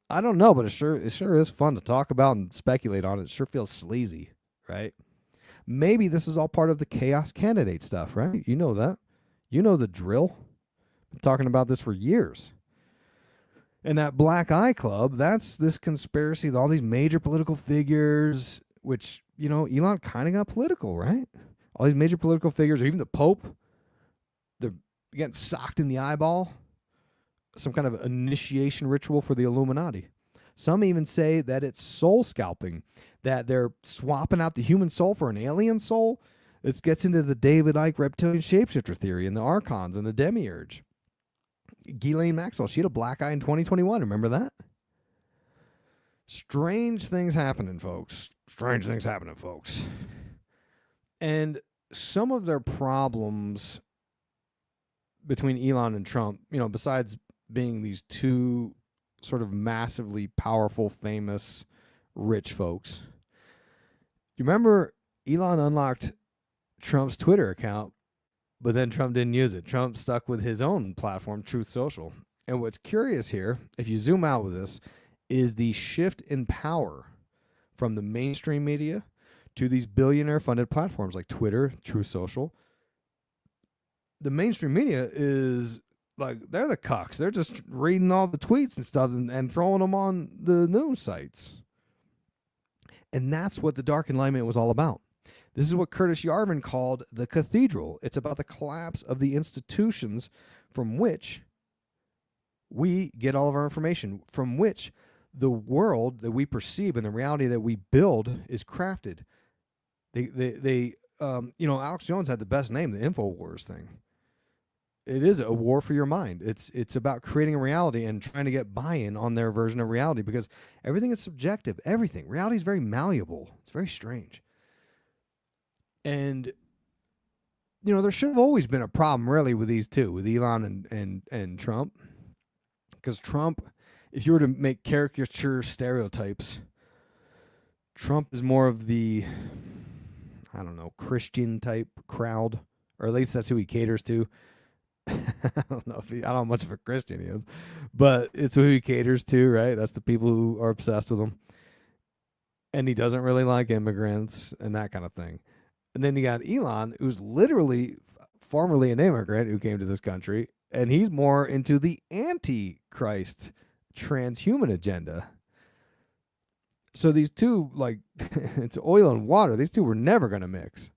I don't know, but it sure is fun to talk about and speculate on. It sure feels sleazy, right? Maybe this is all part of the chaos candidate stuff, right? You know that. You know the drill. Been talking about this for years. And that Black Eye Club, that's this conspiracy with all these major political figures, which, you know, Elon kind of got political, right? All these major political figures, or even the Pope, they're getting socked in the eyeball. Some kind of initiation ritual for the Illuminati. Some even say that it's soul scalping, that they're swapping out the human soul for an alien soul. This gets into the David Icke reptilian shapeshifter theory and the Archons and the Demiurge. Ghislaine Maxwell, she had a black eye in 2021. Remember that? Strange things happening, folks. Strange things happening, folks. And some of their problems between Elon and Trump, you know, besides being these 2 sort of massively powerful, famous, rich folks. You remember Elon unlocked Trump's Twitter account, but then Trump didn't use it. Trump stuck with his own platform, Truth Social. And what's curious here, if you zoom out with this, is the shift in power from the mainstream media to these billionaire-funded platforms like Twitter, Truth Social. The mainstream media is like, they're the cucks. They're just reading all the tweets and stuff and throwing them on the news sites. And that's what the Dark Enlightenment was all about. This is what Curtis Yarvin called the cathedral. It's about the collapse of the institutions from which we get all of our information, from which the world that we perceive and the reality that we build is crafted. You know, Alex Jones had the best name, the InfoWars thing. It is a war for your mind. It's about creating a reality and trying to get buy-in on their version of reality, because everything is subjective. Everything. Reality is very malleable. It's very strange. And, you know, there should have always been a problem, really, with these two, with Elon and Trump. Because Trump, if you were to make caricature stereotypes, Trump is more of the, I don't know, Christian type crowd, or at least that's who he caters to. I don't know I don't know how much of a Christian he is, but it's who he caters to, right? That's the people who are obsessed with him. And he doesn't really like immigrants and that kind of thing. And then you got Elon, who's literally formerly an immigrant who came to this country, and he's more into the anti-Christ transhuman agenda. So these two, like, it's oil and water. These two were never going to mix.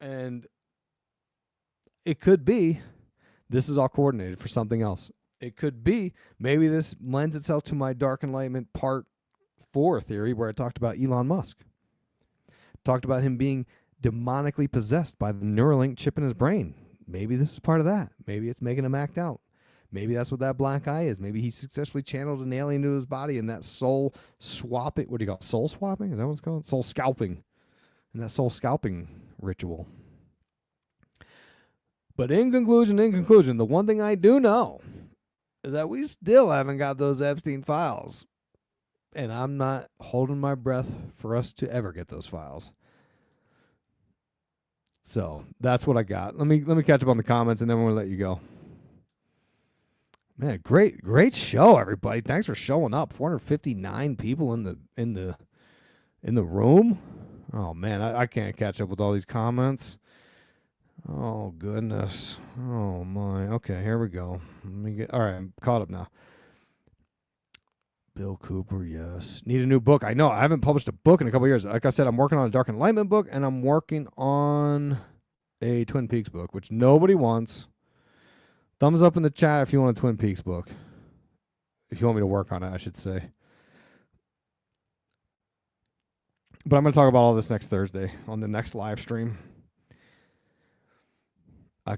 And it could be this is all coordinated for something else. It could be maybe this lends itself to my Dark Enlightenment part 4 theory, where I talked about Elon Musk. Talked about him being demonically possessed by the Neuralink chip in his brain. Maybe this is part of that. Maybe it's making him act out. Maybe that's what that black eye is. Maybe he successfully channeled an alien into his body, and that soul swapping, what do you call it? Soul swapping? Is that what it's called? Soul scalping. And that soul scalping ritual. But in conclusion, the one thing I do know is that we still haven't got those Epstein files. And I'm not holding my breath for us to ever get those files. So that's what I got. Let me catch up on the comments, and then we'll let you go. Man, great show, everybody. Thanks for showing up. 459 people in the room. Oh man, I can't catch up with all these comments. Oh goodness. Oh my. Okay, here we go. All right, I'm caught up now. Bill Cooper, yes. Need a new book. I know. I haven't published a book in a couple of years. Like I said, I'm working on a Dark Enlightenment book, and I'm working on a Twin Peaks book, which nobody wants. Thumbs up in the chat if you want a Twin Peaks book. If you want me to work on it, I should say. But I'm going to talk about all this next Thursday on the next live stream.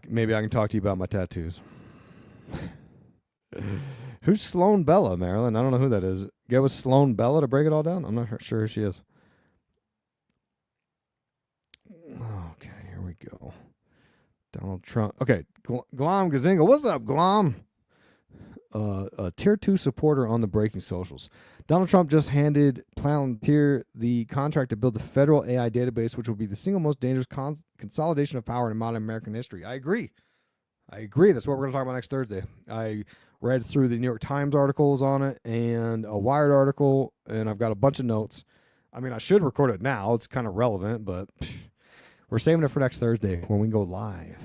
Maybe I can talk to you about my tattoos. Who's Sloan Bella, Marilyn? I don't know who that is. Get with Sloan Bella to break it all down? I'm not sure who she is. Okay, here we go. Donald Trump. Okay, Glom Gazinga. What's up, Glom? A tier 2 supporter on the breaking socials. Donald Trump just handed Palantir the contract to build the federal AI database, which will be the single most dangerous consolidation of power in modern American history. I agree. That's what we're going to talk about next Thursday. I read through the New York Times articles on it and a Wired article, and I've got a bunch of notes. I mean, I should record it now. It's kind of relevant, but we're saving it for next Thursday when we go live.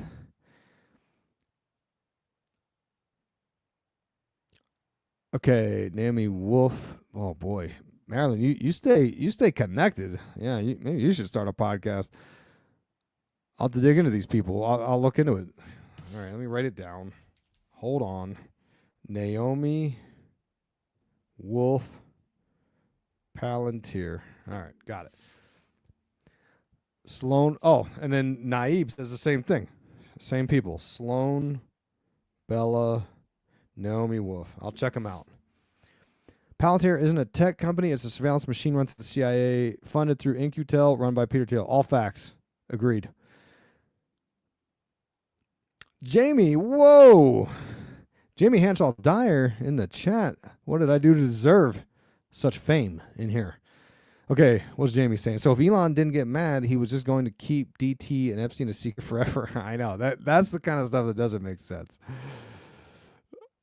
Okay, Naomi Wolf. Oh boy, Marilyn, you stay connected. Yeah, maybe you should start a podcast. I'll have to dig into these people. I'll look into it. All right, let me write it down. Hold on. Naomi Wolf Palantir. All right, got it. Sloan. Oh, and then Naib says the same thing. Same people. Sloan, Bella, Naomi Wolf. I'll check them out. Palantir isn't a tech company. It's a surveillance machine run through the CIA, funded through In-Q-Tel, run by Peter Thiel. All facts. Agreed. Jamie, whoa. Jamie Hanshaw Dyer in the chat. What did I do to deserve such fame in here? Okay, what's Jamie saying? So if Elon didn't get mad, he was just going to keep DT and Epstein a secret forever. I know. That's the kind of stuff that doesn't make sense.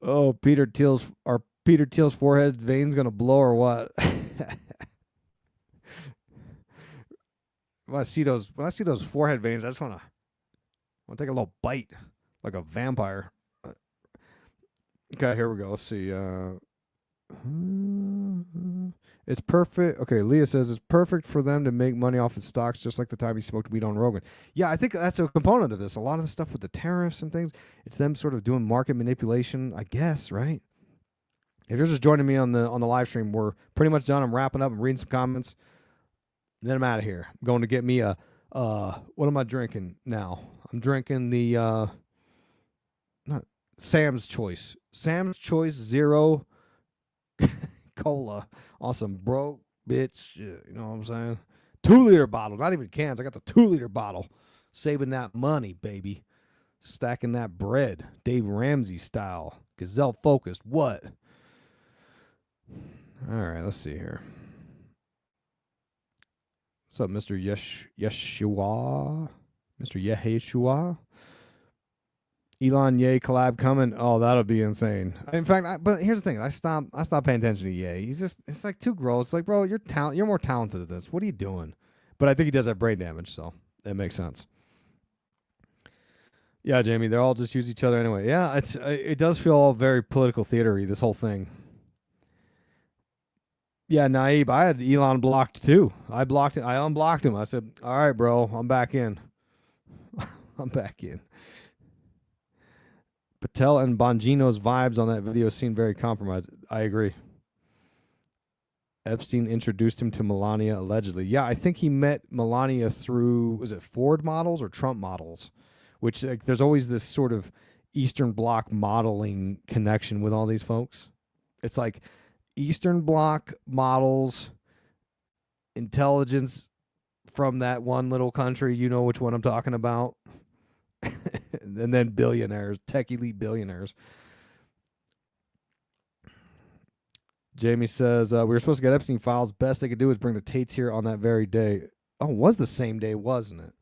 Oh, Peter Thiel's forehead veins gonna blow or what? When I see those forehead veins, I just wanna take a little bite like a vampire. Okay, here we go. Let's see. It's perfect. Okay, Leah says it's perfect for them to make money off its stocks, just like the time he smoked weed on Rogan. Yeah, I think that's a component of this. A lot of the stuff with the tariffs and things, it's them sort of doing market manipulation, I guess, right? If you're just joining me on the live stream, we're pretty much done. I'm wrapping up. I'm reading some comments. Then I'm out of here. I'm going to get me a what am I drinking now? I'm drinking the not Sam's Choice. Sam's Choice Zero Cola. Awesome, bro, bitch. You know what I'm saying? 2-liter bottle, not even cans. I got the 2-liter bottle. Saving that money, baby. Stacking that bread. Dave Ramsey style. Gazelle focused. What? All right, let's see here. What's up, Mr. Yeshua? Mr. Yeshua? Elon Ye collab coming. Oh, that'll be insane. In fact, but here's the thing. I stopped paying attention to Ye. It's like too gross. It's like, bro, you're more talented at this. What are you doing? But I think he does have brain damage, so that makes sense. Yeah, Jamie, they all just use each other anyway. Yeah, it does feel all very political theatery, this whole thing. Yeah, Naib, I had Elon blocked too. I unblocked him. I said, all right, bro, I'm back in. I'm back in. Patel and Bongino's vibes on that video seem very compromised. I agree. Epstein introduced him to Melania allegedly. Yeah, I think he met Melania through, was it Ford models or Trump models? Which, like, there's always this sort of Eastern Bloc modeling connection with all these folks. It's like Eastern Bloc models, intelligence from that one little country. You know which one I'm talking about. And then billionaires, tech elite billionaires. Jamie says, we were supposed to get Epstein files. Best they could do is bring the Tates here on that very day. Oh, it was the same day, wasn't it?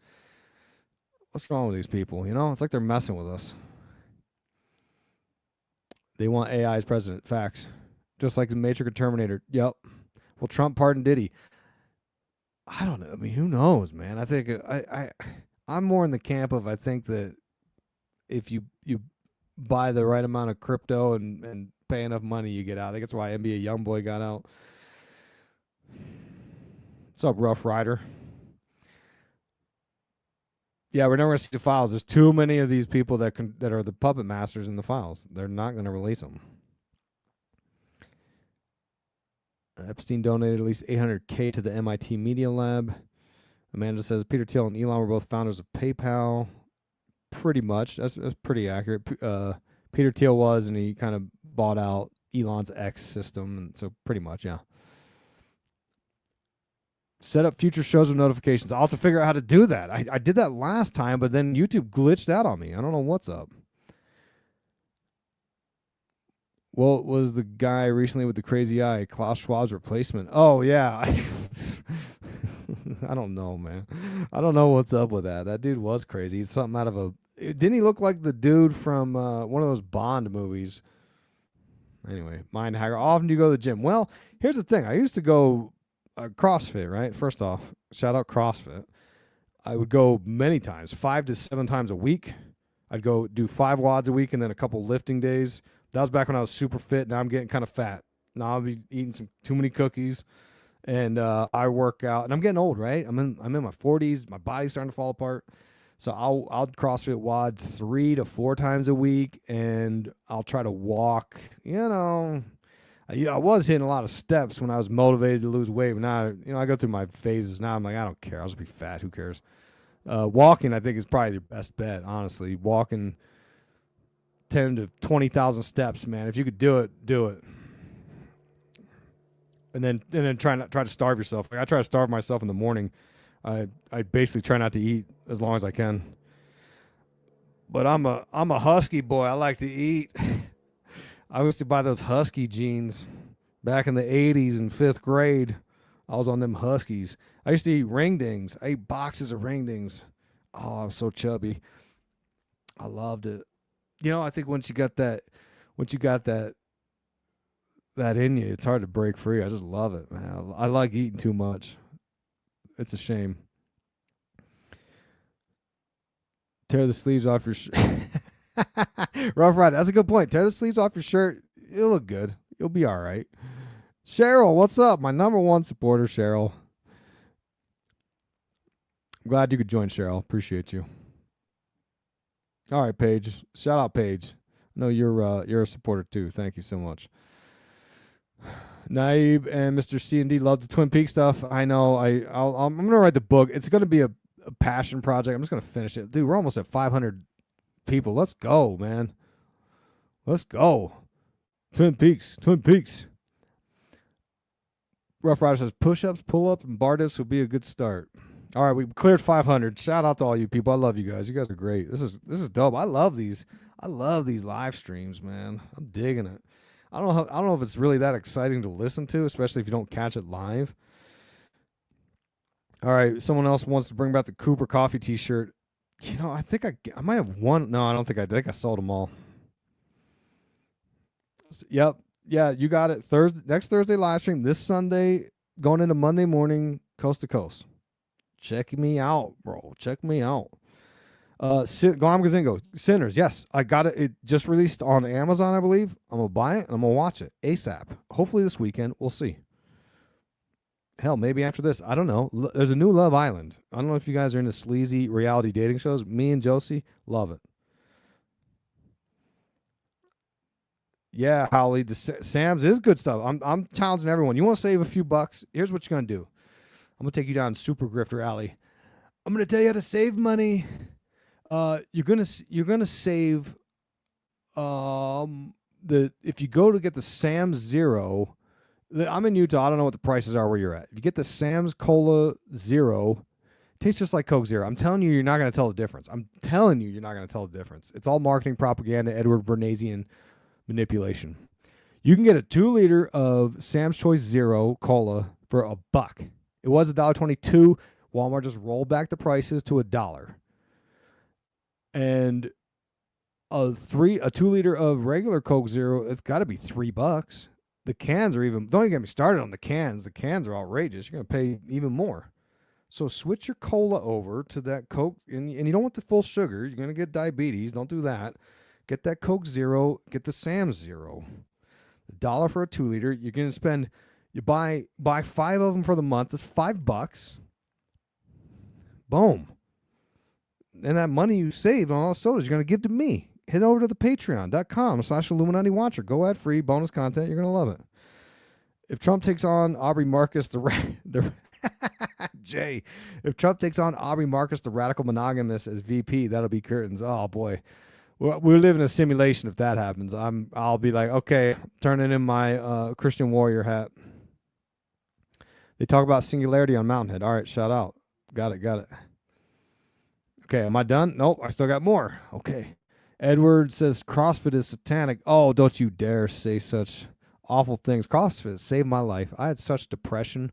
What's wrong with these people? You know, it's like they're messing with us. They want AI as president. Facts. Just like the Matrix or Terminator. Yep. Well, Trump pardoned Diddy. I don't know. I mean, who knows, man? I think I'm more in the camp of, I think that if you buy the right amount of crypto and pay enough money, you get out. I think that's why NBA YoungBoy got out. What's up, Rough Rider? Yeah, we're never going to see the files. There's too many of these people that are the puppet masters in the files. They're not going to release them. Epstein donated at least $800K to the MIT Media Lab. Amanda says Peter Thiel and Elon were both founders of PayPal. Pretty much. That's pretty accurate. Peter Thiel was, and he kind of bought out Elon's X system, and so pretty much, yeah. Set up future shows with notifications. I'll have to figure out how to do that. I did that last time, but then YouTube glitched out on me. I don't know what's up. Well, was the guy recently with the crazy eye Klaus Schwab's replacement? Oh, yeah. I don't know, man. I don't know what's up with that. That dude was crazy. He's something out of a... Didn't he look like the dude from one of those Bond movies? Anyway, mind hacker. How often do you go to the gym? Well, here's the thing. I used to go CrossFit, right? First off, shout out CrossFit. I would go many times, 5 to 7 times a week. I'd go do 5 WODs a week and then a couple lifting days. That was back when I was super fit. Now I'm getting kind of fat. Now I'll be eating too many cookies. And I work out, and I'm getting old, right? I'm in my 40s. My body's starting to fall apart. So I'll CrossFit WOD 3 to 4 times a week, and I'll try to walk. You know, I was hitting a lot of steps when I was motivated to lose weight. But now, I go through my phases. Now I'm like, I don't care. I'll just be fat. Who cares? Walking, I think, is probably your best bet. Honestly, walking 10 to 20,000 steps, man. If you could do it, do it. And then try to starve yourself. Like I try to starve myself in the morning. I basically try not to eat as long as I can. But I'm a husky boy. I like to eat. I used to buy those husky jeans back in the 80s in 5th grade. I was on them huskies. I used to eat ring dings. I ate boxes of ring dings. Oh, I was so chubby. I loved it. I think once you got that in you, it's hard to break free. I just love it, man. I like eating too much. It's a shame. Tear the sleeves off your shirt. Rough Rider. That's a good point. Tear the sleeves off your shirt. It'll look good. You'll be all right. Cheryl, what's up? My #1 supporter, Cheryl. I'm glad you could join, Cheryl. Appreciate you. All right, Paige. Shout out, Paige. I know you're a supporter too. Thank you so much. Naib and Mr. C&D love the Twin Peaks stuff. I know. I'm going to write the book. It's going to be a passion project. I'm just going to finish it. Dude, we're almost at 500 people. Let's go, man. Let's go. Twin Peaks. Rough Rider says push-ups, pull-ups, and bar dips would be a good start. All right, we cleared 500. Shout out to all you people. I love you guys. You guys are great. This is dope. I love these live streams, man. I'm digging it. I don't know if it's really that exciting to listen to, especially if you don't catch it live. All right, someone else wants to bring back the Cooper Coffee T-shirt. I think I might have one. No, I don't think I did. I think I sold them all. Yep. Yeah, you got it. Next Thursday live stream. This Sunday, going into Monday morning, coast to coast. Check me out, bro. Check me out. Glam Gazingo, Sinners. Yes, I got it. It just released on Amazon, I believe. I'm gonna buy it and I'm gonna watch it ASAP. Hopefully this weekend. We'll see. Hell, maybe after this. I don't know. There's a new Love Island. I don't know if you guys are into sleazy reality dating shows. Me and Josie love it. Yeah, Holly. Sam's is good stuff. I'm challenging everyone. You want to save a few bucks? Here's what you're gonna do. I'm gonna take you down Super Grifter Alley. I'm gonna tell you how to save money. You're gonna save. If you go to get the Sam's Zero, I'm in Utah. I don't know what the prices are where you're at. If you get the Sam's Cola Zero, it tastes just like Coke Zero. I'm telling you, you're not gonna tell the difference. I'm telling you, you're not gonna tell the difference. It's all marketing propaganda, Edward Bernazian manipulation. You can get a 2-liter of Sam's Choice Zero Cola for $1. It was $1.22. Walmart just rolled back the prices to $1. And a 2-liter of regular Coke Zero, it's got to be $3. The cans are even. Don't even get me started on the cans. The cans are outrageous. You're gonna pay even more. So switch your cola over to that Coke, and you don't want the full sugar. You're gonna get diabetes. Don't do that. Get that Coke Zero. Get the Sam's Zero. $1 for a 2-liter. You're gonna spend. You buy 5 of them for the month. That's $5. Boom. And that money you saved on all sodas, you're going to give to me. Head over to the patreon.com/Illuminati Watcher. Go ad free, bonus content. You're going to love it. If Trump takes on Aubrey Marcus, Jay, if Trump takes on Aubrey Marcus, the radical monogamist, as VP, that'll be curtains. Oh, boy. We're living a simulation if that happens. I'll be like, okay, turning in my Christian warrior hat. They talk about singularity on Mountainhead. All right, shout out. Got it. Okay, am I done? Nope, I still got more. Okay. Edward says CrossFit is satanic. Oh, don't you dare say such awful things. CrossFit saved my life. I had such depression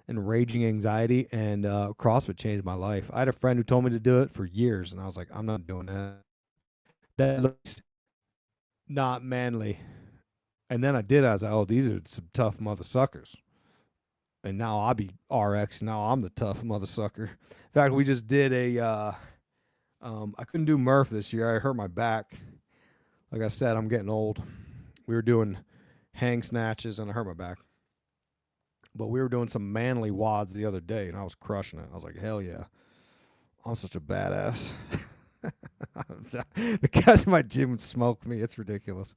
and raging anxiety, and CrossFit changed my life. I had a friend who told me to do it for years, and I was like, I'm not doing that. That looks not manly. And then I did. I was like, oh, these are some tough mother suckers. And now I'll be RX. Now I'm the tough mother sucker. In fact, we just did a... I couldn't do Murph this year. I hurt my back. Like I said, I'm getting old. We were doing hang snatches, and I hurt my back. But we were doing some manly wads the other day, and I was crushing it. I was like, hell yeah. I'm such a badass. The guys in my gym would smoke me. It's ridiculous.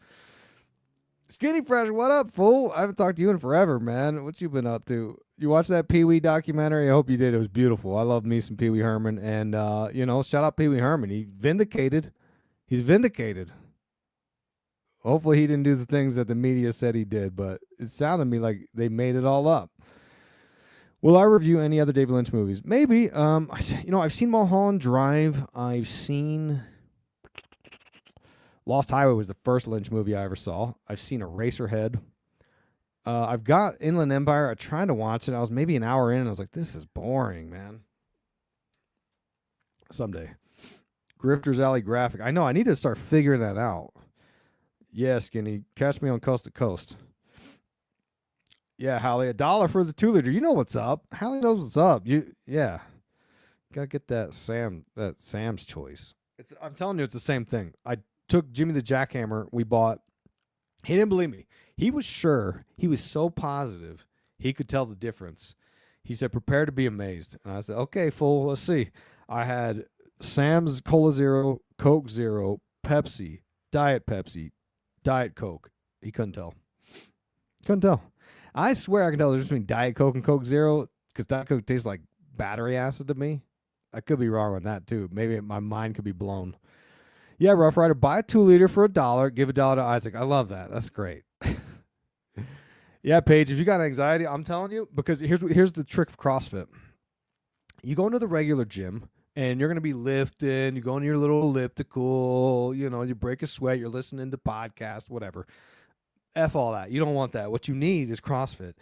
Skinny Fresh, what up, fool? I haven't talked to you in forever, man. What you been up to? You watched that Pee Wee documentary? I hope you did. It was beautiful. I love me some Pee Wee Herman. And, shout out Pee Wee Herman. He's vindicated. Hopefully he didn't do the things that the media said he did, but it sounded to me like they made it all up. Will I review any other David Lynch movies? Maybe. I've seen Mulholland Drive. I've seen... Lost Highway was the first Lynch movie I ever saw. I've seen Eraserhead. I've got Inland Empire. I tried to watch it. I was maybe an hour in, and I was like, this is boring, man. Someday. Grifter's Alley Graphic. I know. I need to start figuring that out. Yeah, Skinny. Catch me on Coast to Coast. Yeah, Hallie. $1 for the 2-liter. You know what's up. Hallie knows what's up. Yeah. Got to get that Sam's Choice. I'm telling you, it's the same thing. I took Jimmy the Jackhammer we bought. He didn't believe me. He was sure. He was so positive he could tell the difference. He said, prepare to be amazed. And I said, okay, fool, let's see. I had Sam's Cola Zero, Coke Zero, Pepsi, Diet Coke. He couldn't tell. I swear I can tell the difference between Diet Coke and Coke Zero because Diet Coke tastes like battery acid to me. I could be wrong on that, too. Maybe my mind could be blown. Yeah, Rough Rider, buy a 2-liter for $1. Give $1 to Isaac. I love that. That's great. Yeah, Paige, if you got anxiety, I'm telling you, because here's the trick of CrossFit. You go into the regular gym, and you're going to be lifting. You go into your little elliptical. You break a sweat. You're listening to podcasts, whatever. F all that. You don't want that. What you need is CrossFit,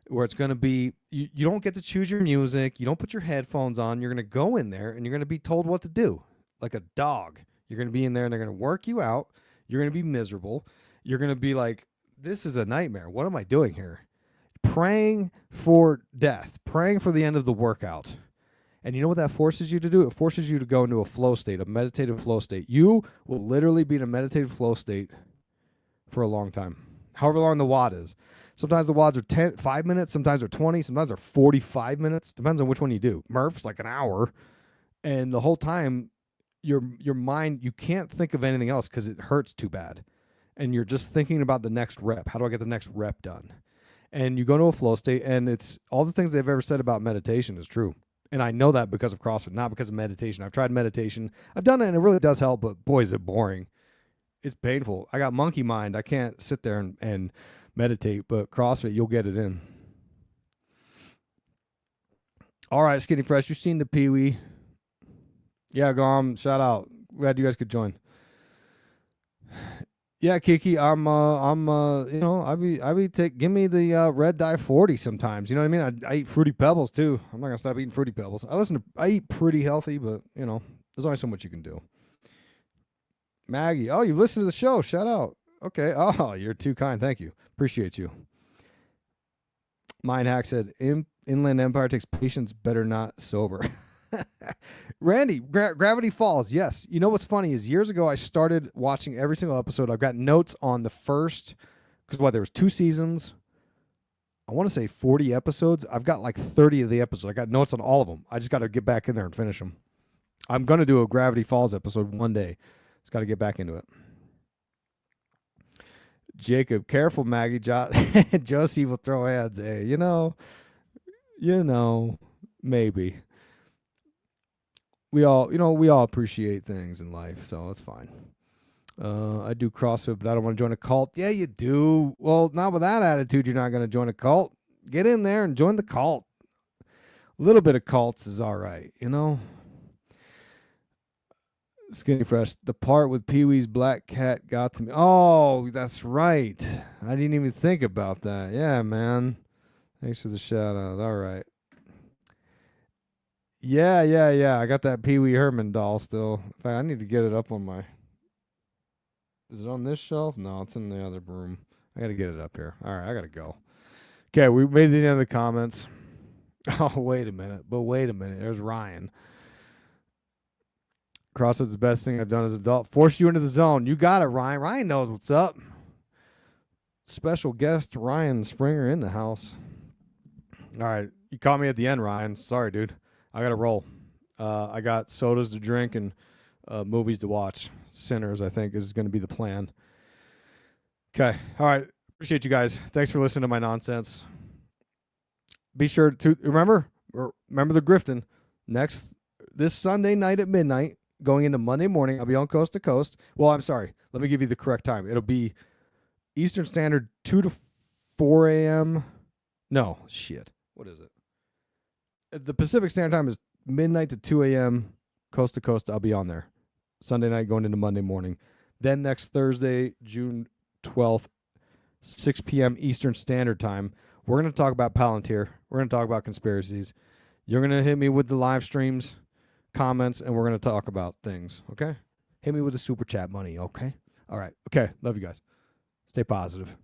where it's going to be, you don't get to choose your music. You don't put your headphones on. You're going to go in there, and you're going to be told what to do. like a dog. You're going to be in there and they're going to work you out. You're going to be miserable. You're going to be like, this is a nightmare. What am I doing here? Praying for death, praying for the end of the workout. And you know what that forces you to do? It forces you to go into a flow state, a meditative flow state. You will literally be in a meditative flow state for a long time, however long the WOD is. Sometimes the WODs are 5 minutes, sometimes they're 20, sometimes they're 45 minutes. Depends on which one you do. Murph's like an hour. And the whole time, your mind, you can't think of anything else because it hurts too bad. And you're just thinking about the next rep. How do I get the next rep done? And you go into a flow state, and it's all the things they've ever said about meditation is true. And I know that because of CrossFit, not because of meditation. I've tried meditation. I've done it, and it really does help, but boy, is it boring. It's painful. I got monkey mind. I can't sit there and meditate, but CrossFit, you'll get it in. All right, Skinny Fresh, you've seen the Pee-wee. Yeah, Gom, shout out. Glad you guys could join. Yeah, Kiki, I'm you know, give me the red dye 40 sometimes. You know what I mean? I eat Fruity Pebbles too. I'm not gonna stop eating Fruity Pebbles. I eat pretty healthy, but you know, there's only so much you can do. Maggie, oh, you listened to the show. Shout out. Okay. Oh, you're too kind. Thank you. Appreciate you. Mindhack said, Inland Empire takes patience, better not sober. Randy, Gravity Falls. Yes. You know what's funny is years ago I started watching every single episode. I've got notes on the first, because there was 2 seasons. I want to say 40 episodes. I've got like 30 of the episodes. I got notes on all of them. I just got to get back in there and finish them. I'm going to do a Gravity Falls episode one day. Just got to get back into it. Jacob, careful, Maggie. Josie will throw hands. Hey, you know, maybe. We all appreciate things in life, so it's fine. I do CrossFit, but I don't want to join a cult. Yeah, you do. Well, not with that attitude, you're not going to join a cult. Get in there and join the cult. A little bit of cults is all right, you know? Skinny Fresh, the part with Pee-wee's black cat got to me. Oh, that's right. I didn't even think about that. Yeah, man. Thanks for the shout out. All right. Yeah. I got that Pee-wee Herman doll still. In fact, I need to get it up on my... Is it on this shelf? No, it's in the other room. I got to get it up here. All right, I got to go. Okay, we made it to the end of the comments. Oh, wait a minute. There's Ryan. CrossFit's the best thing I've done as an adult. Force you into the zone. You got it, Ryan. Ryan knows what's up. Special guest Ryan Springer in the house. All right. You caught me at the end, Ryan. Sorry, dude. I got to roll. I got sodas to drink and movies to watch. Sinners, I think, is going to be the plan. Okay. All right. Appreciate you guys. Thanks for listening to my nonsense. Be sure to remember the Grifton this Sunday night at midnight. Going into Monday morning, I'll be on Coast to Coast. Well, I'm sorry. Let me give you the correct time. It'll be Eastern Standard 2 to 4 a.m. No, shit. What is it? The Pacific Standard Time is midnight to 2 a.m. Coast to Coast. I'll be on there. Sunday night going into Monday morning. Then next Thursday, June 12th, 6 p.m. Eastern Standard Time, we're going to talk about Palantir. We're going to talk about conspiracies. You're going to hit me with the live streams, comments, and we're going to talk about things, okay? Hit me with the super chat money, okay? All right. Okay. Love you guys. Stay positive.